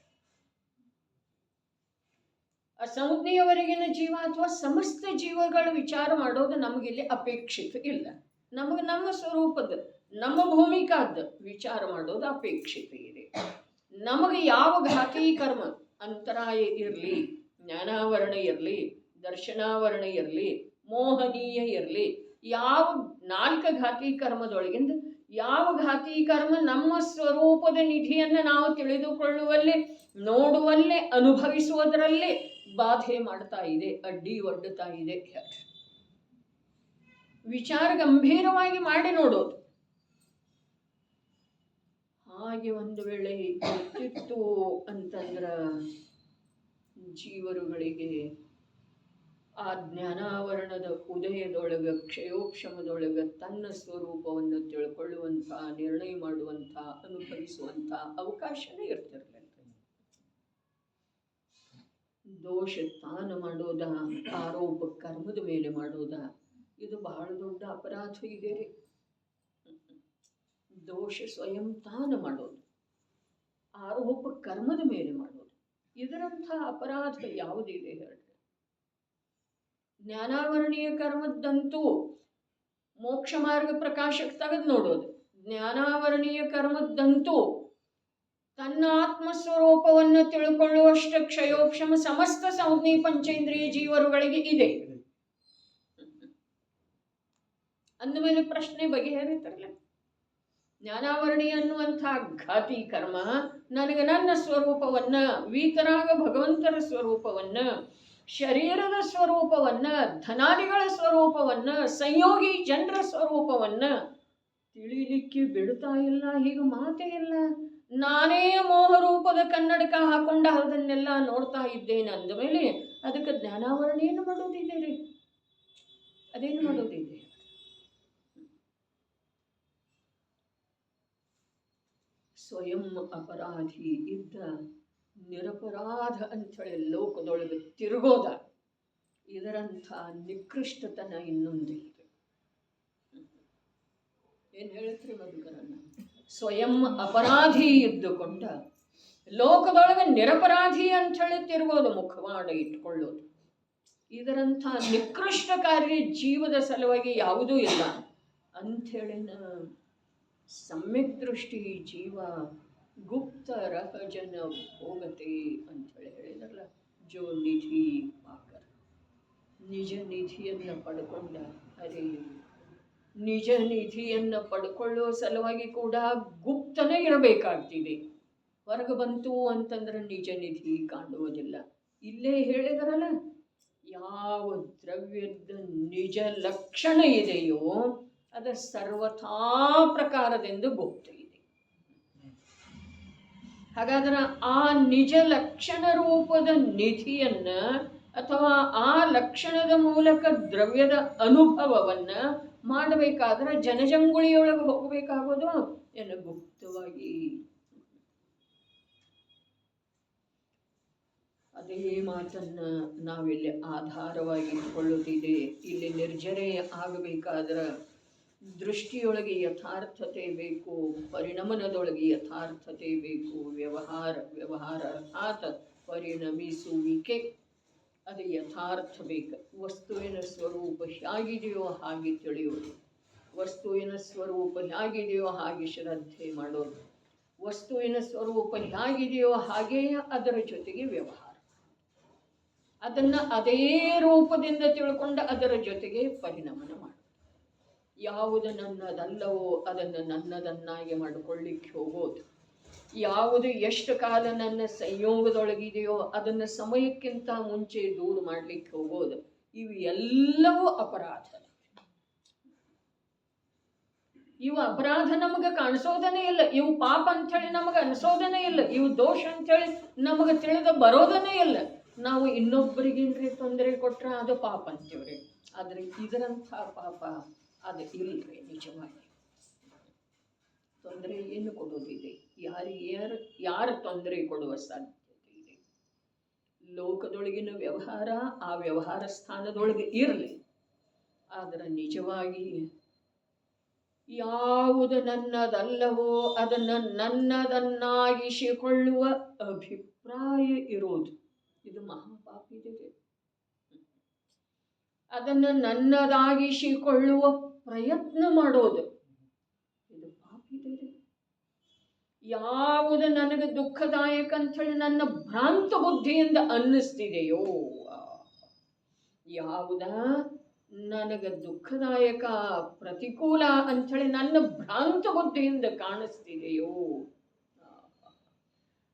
ಅಸಂಜ್ಞೆಯವರೆಗಿನ ಜೀವ ಅಥವಾ ಸಮಸ್ತ ಜೀವಗಳ ವಿಚಾರ ಮಾಡೋದು ನಮಗಿಲ್ಲಿ ಅಪೇಕ್ಷಿತ ಇಲ್ಲ. ನಮಗೆ ನಮ್ಮ ಸ್ವರೂಪದ, ನಮ್ಮ ಭೂಮಿಕಾದ ವಿಚಾರ ಮಾಡೋದು ಅಪೇಕ್ಷಿತ ಇದೆ. ನಮಗೆ ಯಾವ ಘಾತಿ ಕರ್ಮ, ಅಂತರಾಯ ಇರಲಿ, ಜ್ಞಾನಾವರಣ ಇರಲಿ, ದರ್ಶನಾವರಣ ಇರಲಿ, ಮೋಹನೀಯ ಇರಲಿ, ಯಾವ 4 ಘಾತಿ ಕರ್ಮದೊಳಗಿಂದ ಯಾವ ಘಾತಿ ಕರ್ಮ ನಮ್ಮ ಸ್ವರೂಪದ ನಿಧಿಯನ್ನು ನಾವು ತಿಳಿದುಕೊಳ್ಳುವಲ್ಲಿ, ನೋಡುವಲ್ಲೇ, ಅನುಭವಿಸುವುದರಲ್ಲಿ ಬಾಧೆ ಮಾಡ್ತಾ ಇದೆ, ಅಡ್ಡಿ ಒಡ್ಡುತ್ತಾ ಇದೆ. ವಿಚಾರ ಗಂಭೀರವಾಗಿ ಮಾಡಿ ನೋಡೋದು. ಹಾಗೆ ಒಂದು ವೇಳೆ ಗೊತ್ತಿತ್ತು ಅಂತಂದ್ರ ಜೀವರುಗಳಿಗೆ ಆ ಜ್ಞಾನಾವರಣದ ಉದಯದೊಳಗ ಕ್ಷಯೋಕ್ಷಮದೊಳಗ ತನ್ನ ಸ್ವರೂಪವನ್ನು ತಿಳ್ಕೊಳ್ಳುವಂಥ, ನಿರ್ಣಯ ಮಾಡುವಂಥ, ಅನುಭವಿಸುವಂಥ ಅವಕಾಶನೇ ಇರ್ತಿರ್ಲಿಲ್ಲ. ದೋಷ ತಾನ ಮಾಡೋದ, ಆರೋಪ ಕರ್ಮದ ಮೇಲೆ ಮಾಡೋದ, ಇದು ಬಹಳ ದೊಡ್ಡ ಅಪರಾಧ ಇದೆ ರೀ. ದೋಷ ಸ್ವಯಂ ತಾನ ಮಾಡೋದು, ಆರೋಪ ಕರ್ಮದ ಮೇಲೆ ಮಾಡೋದು, ಇದರಂಥ ಅಪರಾಧ ಯಾವುದಿದೆ ಹೇಳ್ರಿ? ಜ್ಞಾನಾವರಣೀಯ ಕರ್ಮದ್ದಂತೂ ಮೋಕ್ಷ ಮಾರ್ಗ ಪ್ರಕಾಶಕ್ಕೆ ತೆಗೆದು ನೋಡೋದು. ಜ್ಞಾನಾವರಣೀಯ ಕರ್ಮದ್ದಂತೂ ತನ್ನ ಆತ್ಮಸ್ವರೂಪವನ್ನು ತಿಳ್ಕೊಳ್ಳುವಷ್ಟು ಕ್ಷಯೋಕ್ಷಮ ಸಮಸ್ತ ಸಂಜ್ಞೆ ಪಂಚೇಂದ್ರಿಯ ಜೀವರುಗಳಿಗೆ ಇದೆ. ಅಂದಮೇಲೆ ಪ್ರಶ್ನೆ ಬಗೆಹರಿತಾರಲ್ಲ, ಜ್ಞಾನಾವರಣೀಯ ಅನ್ನುವಂಥ ಘಾತಿ ಕರ್ಮ ನನಗೆ ನನ್ನ ಸ್ವರೂಪವನ್ನ, ವೀತರಾಗ ಭಗವಂತರ ಸ್ವರೂಪವನ್ನ, ಶರೀರದ ಸ್ವರೂಪವನ್ನ, ಧನಾದಿಗಳ ಸ್ವರೂಪವನ್ನ, ಸಂಯೋಗಿ ಜನರ ಸ್ವರೂಪವನ್ನ ತಿಳಿಲಿಕ್ಕೆ ಬಿಡ್ತಾ ಇಲ್ಲ. ಹೀಗೆ ಮಾತೇ ಇಲ್ಲ. ನಾನೇ ಮೋಹರೂಪದ ಕನ್ನಡಕ ಹಾಕೊಂಡ ಅದನ್ನೆಲ್ಲ ನೋಡ್ತಾ ಇದ್ದೇನೆ ಅಂದಮೇಲೆ ಅದಕ್ಕೆ ಜ್ಞಾನಾವರಣೆಯನ್ನು ಮಾಡೋದಿದೆ ರೀ. ಅದೇನು ಮಾಡೋದಿದೆ? ಸ್ವಯಂ ಅಪರಾಧಿ ಇದ್ದ ನಿರಪರಾಧ ಅಂಥೇಳಿ ಲೋಕದೊಳಗೆ ತಿರುಗೋದ, ಇದರಂಥ ನಿಕೃಷ್ಟತನ ಇನ್ನೊಂದಿಲ್ಲ. ಏನು ಹೇಳ್ತ್ರಿ ಮಧುಕರನ್ನ? ಸ್ವಯಂ ಅಪರಾಧಿ ಇದ್ದುಕೊಂಡ ಲೋಕದೊಳಗೆ ನಿರಪರಾಧಿ ಅಂಥೇಳಿ ತಿರುಗೋದು, ಮುಖವಾಡ ಇಟ್ಕೊಳ್ಳೋದು, ಇದರಂಥ ನಿಕೃಷ್ಟ ಕಾರ್ಯ ಜೀವದ ಸಲುವಾಗಿ ಯಾವುದೂ ಇಲ್ಲ ಅಂಥೇಳಿನ ಸಮ್ಯಕ್ ದೃಷ್ಟಿ ಜೀವ ಗುಪ್ತ ರಹಜನ ಭೋಗತೆ ಅಂಥೇಳಿ ಹೇಳಿದ್ರಲ್ಲ. ಜೋ ನಿಧಿ ಪಾಕರ್, ನಿಜ ನಿಧಿಯನ್ನು ಪಡ್ಕೊಂಡ. ಅರೆ, ನಿಜ ನಿಧಿಯನ್ನು ಪಡ್ಕೊಳ್ಳೋ ಸಲುವಾಗಿ ಕೂಡ ಗುಪ್ತನೇ ಇರಬೇಕಾಗ್ತಿದೆ. ಹೊರಗೆ ಬಂತು ಅಂತಂದ್ರೆ ನಿಜ ನಿಧಿ ಕಾಣುವುದಿಲ್ಲ. ಇಲ್ಲೇ ಹೇಳಿದರಲ್ಲ, ಯಾವ ದ್ರವ್ಯದ ನಿಜ ಲಕ್ಷಣ ಇದೆಯೋ ಅದು ಸರ್ವಥಾ ಪ್ರಕಾರದಿಂದ ಗುಪ್ತ ಇದೆ. ಹಾಗಾದ್ರೆ ಆ ನಿಜ ಲಕ್ಷಣ ರೂಪದ ನಿಧಿಯನ್ನ ಅಥವಾ ಆ ಲಕ್ಷಣದ ಮೂಲಕ ದ್ರವ್ಯದ ಅನುಭವವನ್ನ ಮಾಡಬೇಕಾದ್ರೆ ಜನಜಂಗುಳಿಯೊಳಗೆ ಹೋಗಬೇಕಾಗೋದು ಏನು? ಗುಪ್ತವಾಗಿ. ಅದೇ ಮಾತನ್ನ ನಾವಿಲ್ಲಿ ಆಧಾರವಾಗಿ ಇಟ್ಕೊಳ್ಳುತ್ತಿದೆ. ಇಲ್ಲಿ ನಿರ್ಜರೆ ಆಗಬೇಕಾದ್ರೆ ದೃಷ್ಟಿಯೊಳಗೆ ಯಥಾರ್ಥತೆ ಬೇಕು, ಪರಿಣಮನದೊಳಗೆ ಯಥಾರ್ಥತೆ ಬೇಕು. ವ್ಯವಹಾರ ಅರ್ಥಾತ್ ಪರಿಣಮಿಸುವಿಕೆ, ಅದು ಯಥಾರ್ಥ ಬೇಕು. ವಸ್ತುವಿನ ಸ್ವರೂಪ ಹೇಗಿದೆಯೋ ಹಾಗೆ ತಿಳಿಯೋದು, ವಸ್ತುವಿನ ಸ್ವರೂಪ ಹೇಗಿದೆಯೋ ಹಾಗೆ ಶ್ರದ್ಧೆ ಮಾಡೋದು, ವಸ್ತುವಿನ ಸ್ವರೂಪ ಹೇಗಿದೆಯೋ ಹಾಗೆಯೇ ಅದರ ಜೊತೆಗೆ ವ್ಯವಹಾರ, ಅದನ್ನು ಅದೇ ರೂಪದಿಂದ ತಿಳ್ಕೊಂಡು ಅದರ ಜೊತೆಗೆ ಪರಿಣಮನ ಮಾಡೋದು. ಯಾವುದು ನನ್ನದಲ್ಲವೋ ಅದನ್ನು ನನ್ನದನ್ನಾಗಿ ಮಾಡಿಕೊಳ್ಳಿಕ್ಕೆ ಹೋಗೋದು, ಯಾವುದು ಎಷ್ಟು ಕಾಲ ನನ್ನ ಸಂಯೋಗದೊಳಗಿದೆಯೋ ಅದನ್ನು ಸಮಯಕ್ಕಿಂತ ಮುಂಚೆ ದೂರ ಮಾಡಲಿಕ್ಕೆ ಹೋಗೋದು, ಇವು ಎಲ್ಲವೂ ಅಪರಾಧ. ಇವು ಅಪರಾಧ ನಮಗೆ ಕಾಣಿಸೋದನೇ ಇಲ್ಲ, ಇವು ಪಾಪ ಅಂಥೇಳಿ ನಮಗೆ ಅನಿಸೋದನೇ ಇಲ್ಲ, ಇವು ದೋಷ ಅಂಥೇಳಿ ನಮಗೆ ತಿಳಿದು ಬರೋದನೇ ಇಲ್ಲ. ನಾವು ಇನ್ನೊಬ್ಬರಿಗೇನ್ರಿ ತೊಂದರೆ ಕೊಟ್ರೆ ಅದು ಪಾಪ ಅಂತೀವ್ರಿ, ಆದರೆ ಇದರಂಥ ಪಾಪ ಅದು ಇಲ್ಲರಿ. ನಿಜವಾಗಿ ತೊಂದರೆ ಏನು ಕೊಡೋದಿದೆ? ಯಾರು ತೊಂದರೆ ಕೊಡುವ ಸಾಧ್ಯತೆ ಇದೆ? ಲೋಕದೊಳಗಿನ ವ್ಯವಹಾರ ಆ ವ್ಯವಹಾರ ಸ್ಥಾನದೊಳಗೆ ಇರಲಿ, ಆದರೆ ನಿಜವಾಗಿ ಯಾವುದು ನನ್ನದಲ್ಲವೋ ಅದನ್ನು ನನ್ನದನ್ನಾಗಿಸಿಕೊಳ್ಳುವ ಅಭಿಪ್ರಾಯ ಇರೋದು, ಇದು ಮಹಾಪಾಪಿದೆ. ಅದನ್ನು ನನ್ನದಾಗಿಸಿಕೊಳ್ಳುವ ಪ್ರಯತ್ನ ಮಾಡೋದು, ಇದು ಪಾಪಿದೆ. ಯಾವುದು ನನಗೆ ದುಃಖದಾಯಕ ಅಂಥೇಳಿ ನನ್ನ ಭ್ರಾಂತ ಬುದ್ಧಿಯಿಂದ ಅನ್ನಿಸ್ತಿದೆಯೋ, ಯಾವುದ ನನಗೆ ದುಃಖದಾಯಕ ಪ್ರತಿಕೂಲ ಅಂಥೇಳಿ ನನ್ನ ಭ್ರಾಂತ ಬುದ್ಧಿಯಿಂದ ಕಾಣಿಸ್ತಿದೆಯೋ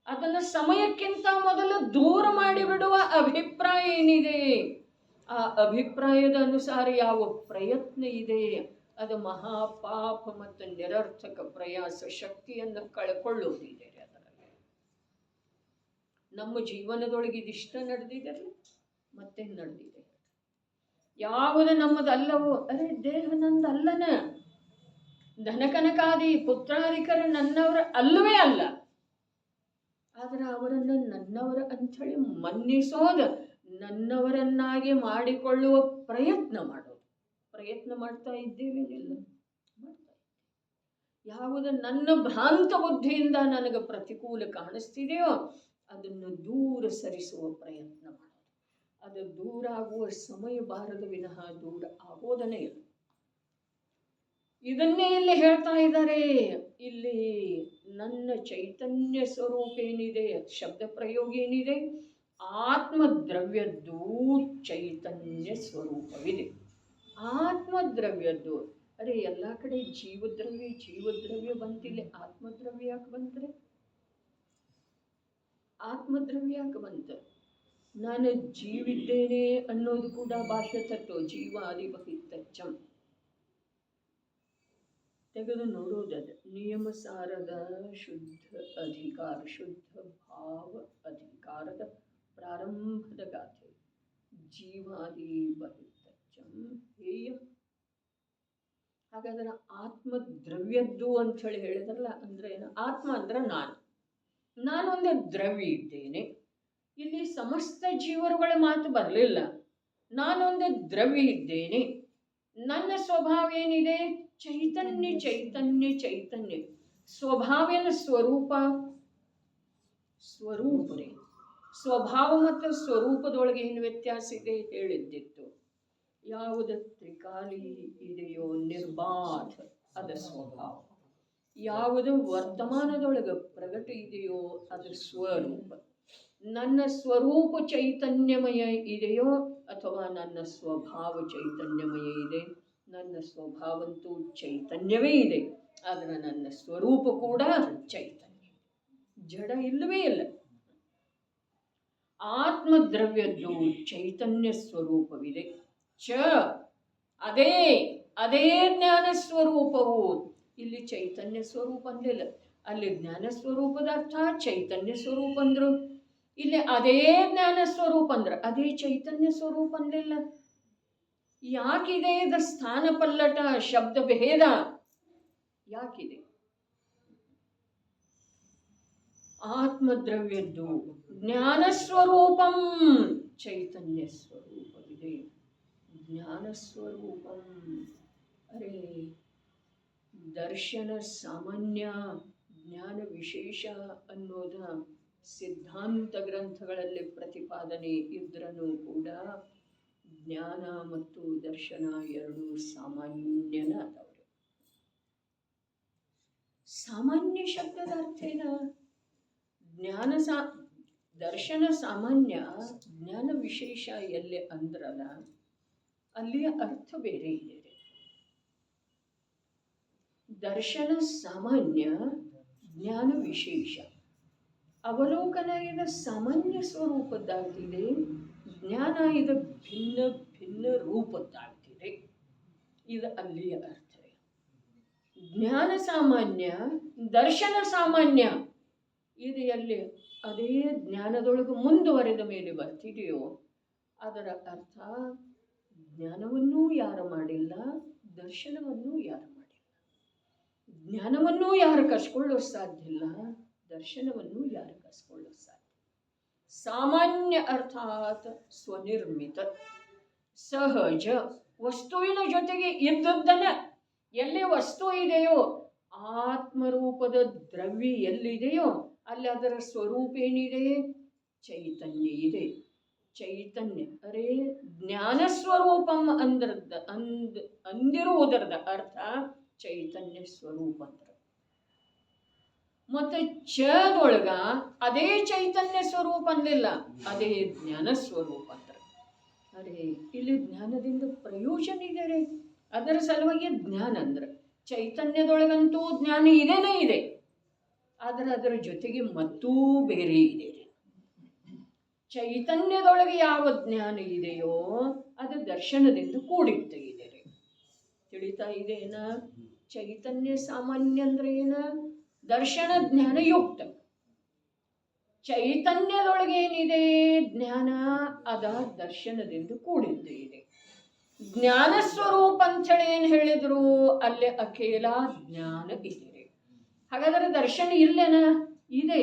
ಅದನ್ನು ಸಮಯಕ್ಕಿಂತ ಮೊದಲು ದೂರ ಮಾಡಿಬಿಡುವ ಅಭಿಪ್ರಾಯ ಏನಿದೆ, ಆ ಅಭಿಪ್ರಾಯದ ಅನುಸಾರ ಯಾವ ಪ್ರಯತ್ನ ಇದೆ, ಅದು ಮಹಾಪಾಪ ಮತ್ತು ನಿರರ್ಥಕ ಪ್ರಯಾಸ, ಶಕ್ತಿಯನ್ನು ಕಳ್ಕೊಳ್ಳೋದಿದೆ. ಅದರಲ್ಲಿ ನಮ್ಮ ಜೀವನದೊಳಗೆ ಇದಿಷ್ಟ ನಡೆದಿದೆಲ್ಲ, ಮತ್ತೆ ನಡೆದಿದೆ. ಯಾವುದು ನಮ್ಮದಲ್ಲವೋ, ಅರೆ ದೇಹ ನಂದಲ್ಲನ, ಧನಕನಕಾದಿ ಪುತ್ರಾಧಿಕರ ನನ್ನವರ ಅಲ್ಲವೇ ಅಲ್ಲ. ಆದರೆ ಅವರನ್ನು ನನ್ನವರ ಅಂಥೇಳಿ ಮನ್ನಿಸೋದು, ನನ್ನವರನ್ನಾಗಿ ಮಾಡಿಕೊಳ್ಳುವ ಪ್ರಯತ್ನ ಮಾಡೋದು. ಪ್ರಯತ್ನ ಮಾಡ್ತಾ ಇದ್ದೇವೇನಿಲ್ಲ, ಮಾಡ್ತಾ ಇದ್ದೇವೆ. ಯಾವುದು ನನ್ನ ಭ್ರಾಂತ ಬುದ್ಧಿಯಿಂದ ನನಗೆ ಪ್ರತಿಕೂಲ ಕಾಣಿಸ್ತಿದೆಯೋ ಅದನ್ನು ದೂರ ಸರಿಸುವ ಪ್ರಯತ್ನ ಮಾಡೋದು. ಅದು ದೂರ ಆಗುವ ಸಮಯ ಬಾರದ ವಿನಃ ದೂರ ಆಗೋದನೇ ಇಲ್ಲ. ಇದನ್ನೇ ಇಲ್ಲಿ ಹೇಳ್ತಾ ಇದ್ದಾರೆ. ಇಲ್ಲಿ ನನ್ನ ಚೈತನ್ಯ ಸ್ವರೂಪ ಏನಿದೆ, ಶಬ್ದ ಪ್ರಯೋಗ ಏನಿದೆ, ಆತ್ಮದ್ರವ್ಯದ್ದು ಚೈತನ್ಯ ಸ್ವರೂಪವಿದೆ. ಆತ್ಮದ್ರವ್ಯದ್ದು, ಅರೆ ಎಲ್ಲ ಕಡೆ ಜೀವದ್ರವ್ಯ ಬಂತಿಲ್ಲ, ಆತ್ಮದ್ರವ್ಯ ಯಾಕೆ ಬಂತ್ರೆ? ಆತ್ಮದ್ರವ್ಯ ಯಾಕೆ ಬಂತ? ನಾನು ಜೀವಿದ್ದೇನೆ ಅನ್ನೋದು ಕೂಡ ಬಾಹ್ಯ ತತ್ವ, ಜೀವಾದಿ ಬಹಿತಚ್ಚಂ. ತೆಗೆದು ನೋಡೋದದ ನಿಯಮಸಾರದ ಶುದ್ಧ ಅಧಿಕಾರ, ಶುದ್ಧ ಭಾವ ಅಧಿಕಾರದ ಪ್ರಾರಂಭದ ಗಾಥೆ. ಜೀವಾದಿ ಬಹಿತಚ್ಚಂ ಹೇಯ. ಹಾಗಾದ್ರೆ ಆತ್ಮದ್ರವ್ಯದ್ದು ಅಂತ ಹೇಳಿ ಹೇಳಿದ್ರಲ್ಲ, ಅಂದ್ರೆ ಏನು? ಆತ್ಮ ಅಂದ್ರೆ ನಾನೊಂದು ದ್ರವ್ಯ ಇದ್ದೇನೆ. ಇಲ್ಲಿ ಸಮಸ್ತ ಜೀವರುಗಳ ಮಾತು ಬರಲಿಲ್ಲ. ನಾನೊಂದು ದ್ರವ್ಯ ಇದ್ದೇನೆ. ನನ್ನ ಸ್ವಭಾವ ಏನಿದೆ? ಚೈತನ್ಯ ಚೈತನ್ಯ ಚೈತನ್ಯ. ಸ್ವಭಾವನ ಸ್ವರೂಪರೇ. ಸ್ವಭಾವ ಮತ್ತು ಸ್ವರೂಪದೊಳಗೆ ಏನು ವ್ಯತ್ಯಾಸ ಇದೆ ಹೇಳಿದ್ದಿತ್ತು. ಯಾವುದು ತ್ರಿಕಾಲಿ ಇದೆಯೋ ನಿರ್ಬಾಧ ಅದು ಸ್ವಭಾವ. ಯಾವುದು ವರ್ತಮಾನದೊಳಗೆ ಪ್ರಗಟ ಇದೆಯೋ ಅದು ಸ್ವರೂಪ. ನನ್ನ ಸ್ವರೂಪ ಚೈತನ್ಯಮಯ ಇದೆಯೋ ಅಥವಾ ನನ್ನ ಸ್ವಭಾವ ಚೈತನ್ಯಮಯ ಇದೆ? ನನ್ನ ಸ್ವಭಾವಂತೂ ಚೈತನ್ಯವೇ ಇದೆ, ಆದರೆ ನನ್ನ ಸ್ವರೂಪ ಕೂಡ ಚೈತನ್ಯ, ಜಡ ಇಲ್ಲವೇ ಇಲ್ಲ. ಆತ್ಮದ್ರವ್ಯದ್ದು ಚೈತನ್ಯ ಸ್ವರೂಪವಿದೆ. ಅದೇ ಜ್ಞಾನ ಸ್ವರೂಪವು. ಇಲ್ಲಿ ಚೈತನ್ಯ ಸ್ವರೂಪ ಅಂದಿಲ್ಲ, ಅಲ್ಲಿ ಜ್ಞಾನ ಸ್ವರೂಪದ ಅರ್ಥ ಚೈತನ್ಯ ಸ್ವರೂಪ ಅಂದ್ರು. ಇಲ್ಲಿ ಅದೇ ಜ್ಞಾನ ಸ್ವರೂಪ ಅಂದ್ರ ಅದೇ ಚೈತನ್ಯ ಸ್ವರೂಪ ಅಂದಿಲ್ಲ. ಯಾಕಿದೆ ಇದು ಸ್ಥಾನ ಪಲ್ಲಟ, ಶಬ್ದ ಭೇದ ಯಾಕಿದೆ? ಆತ್ಮದ್ರವ್ಯದ್ದು ಜ್ಞಾನ ಸ್ವರೂಪಂ ಚೈತನ್ಯ ಸ್ವರೂಪವಿದೆ. ಜ್ಞಾನ ಸ್ವರೂಪಂ, ಅರೆ ದರ್ಶನ ಸಾಮಾನ್ಯ, ಜ್ಞಾನ ವಿಶೇಷ ಅನ್ನೋದ ಸಿದ್ಧಾಂತ ಗ್ರಂಥಗಳಲ್ಲಿ ಪ್ರತಿಪಾದನೆ ಇದ್ರೂ ಕೂಡ ಜ್ಞಾನ ಮತ್ತು ದರ್ಶನ ಎರಡೂ ಸಾಮಾನ್ಯನ ಅದವ್ರೆ. ಸಾಮಾನ್ಯ ಶಬ್ದದ ಅರ್ಥ ಏನ? ದರ್ಶನ ಸಾಮಾನ್ಯ, ಜ್ಞಾನ ವಿಶೇಷ ಎಲ್ಲಿ ಅಂದ್ರಲ್ಲ ಅಲ್ಲಿಯ ಅರ್ಥ ಬೇರೆ ಇದೆ. ದರ್ಶನ ಸಾಮಾನ್ಯ, ಜ್ಞಾನ ವಿಶೇಷ. ಅವಲೋಕನ ಇದು ಸಾಮಾನ್ಯ ಸ್ವರೂಪದ್ದಾಗ್ತಿದೆ, ಜ್ಞಾನ ಇದು ಭಿನ್ನ ಭಿನ್ನ ರೂಪದ್ದಾಗ್ತಿದೆ. ಇದು ಅಲ್ಲಿಯ ಅರ್ಥ. ಜ್ಞಾನ ಸಾಮಾನ್ಯ, ದರ್ಶನ ಸಾಮಾನ್ಯ. ಇದು ಎಲ್ಲಿ ಅದೇ ಜ್ಞಾನದೊಳಗೆ ಮುಂದುವರೆದ ಮೇಲೆ ಬರ್ತಿದೆಯೋ ಅದರ ಅರ್ಥ ಜ್ಞಾನವನ್ನೂ ಯಾರು ಮಾಡಿಲ್ಲ, ದರ್ಶನವನ್ನೂ ಯಾರು ಮಾಡಿಲ್ಲ. ಜ್ಞಾನವನ್ನೂ ಯಾರು ಕಸ್ಕೊಳ್ಳೋ ಸಾಧ್ಯ ಇಲ್ಲ, ದರ್ಶನವನ್ನು ಯಾರು ಕಸ್ಕೊಳ್ಳೋ ಸಾಧ್ಯ. ಸಾಮಾನ್ಯ ಅರ್ಥಾತ್ ಸ್ವನಿರ್ಮಿತ, ಸಹಜ, ವಸ್ತುವಿನ ಜೊತೆಗೆ ಇದ್ದದ್ದನ್ನ. ಎಲ್ಲಿ ವಸ್ತು ಇದೆಯೋ, ಆತ್ಮರೂಪದ ದ್ರವ್ಯ ಎಲ್ಲಿದೆಯೋ ಅಲ್ಲಿ ಅದರ ಸ್ವರೂಪ ಏನಿದೆ? ಚೈತನ್ಯ ಇದೆ. ಚೈತನ್ಯ, ಅರೆ ಜ್ಞಾನ ಸ್ವರೂಪಂ ಅಂದಿರುವುದರದ ಅರ್ಥ ಚೈತನ್ಯ ಸ್ವರೂಪ ಅಂತ. ಮತ್ತು ಚದೊಳಗ ಅದೇ ಚೈತನ್ಯ ಸ್ವರೂಪ ಅಂದಿಲ್ಲ, ಅದೇ ಜ್ಞಾನ ಸ್ವರೂಪ ಅಂತ. ಅರೆ ಇಲ್ಲಿ ಜ್ಞಾನದಿಂದ ಪ್ರಯೋಜನ ಇದೆ ರೀ. ಅದರ ಸಲುವಾಗಿ ಜ್ಞಾನ ಅಂದ್ರೆ ಚೈತನ್ಯದೊಳಗಂತೂ ಜ್ಞಾನ ಇದೇನೇ ಇದೆ. ಆದರೆ ಅದರ ಜೊತೆಗೆ ಮತ್ತೂ ಬೇರೆ ಇದೆ. ಚೈತನ್ಯದೊಳಗೆ ಯಾವ ಜ್ಞಾನ ಇದೆಯೋ ಅದು ದರ್ಶನದಿಂದ ಕೂಡಿತ್ತು ಇದೆ. ತಿಳಿತಾ ಇದೆನ? ಚೈತನ್ಯ ಸಾಮಾನ್ಯ ಅಂದ್ರೆ ಏನ? ದರ್ಶನ ಜ್ಞಾನ ಯುಕ್ತ. ಚೈತನ್ಯದೊಳಗೆ ಏನಿದೆ ಜ್ಞಾನ, ಅದ ದರ್ಶನದಿಂದ ಕೂಡಿದ್ದು ಇದೆ. ಜ್ಞಾನ ಸ್ವರೂಪ ಅಂಥೇಳಿ ಏನು ಹೇಳಿದ್ರು, ಅಲ್ಲೇ ಅಖೇಲ ಜ್ಞಾನ ಇದೆ. ಹಾಗಾದ್ರೆ ದರ್ಶನ ಇಲ್ಲೇನ? ಇದೆ.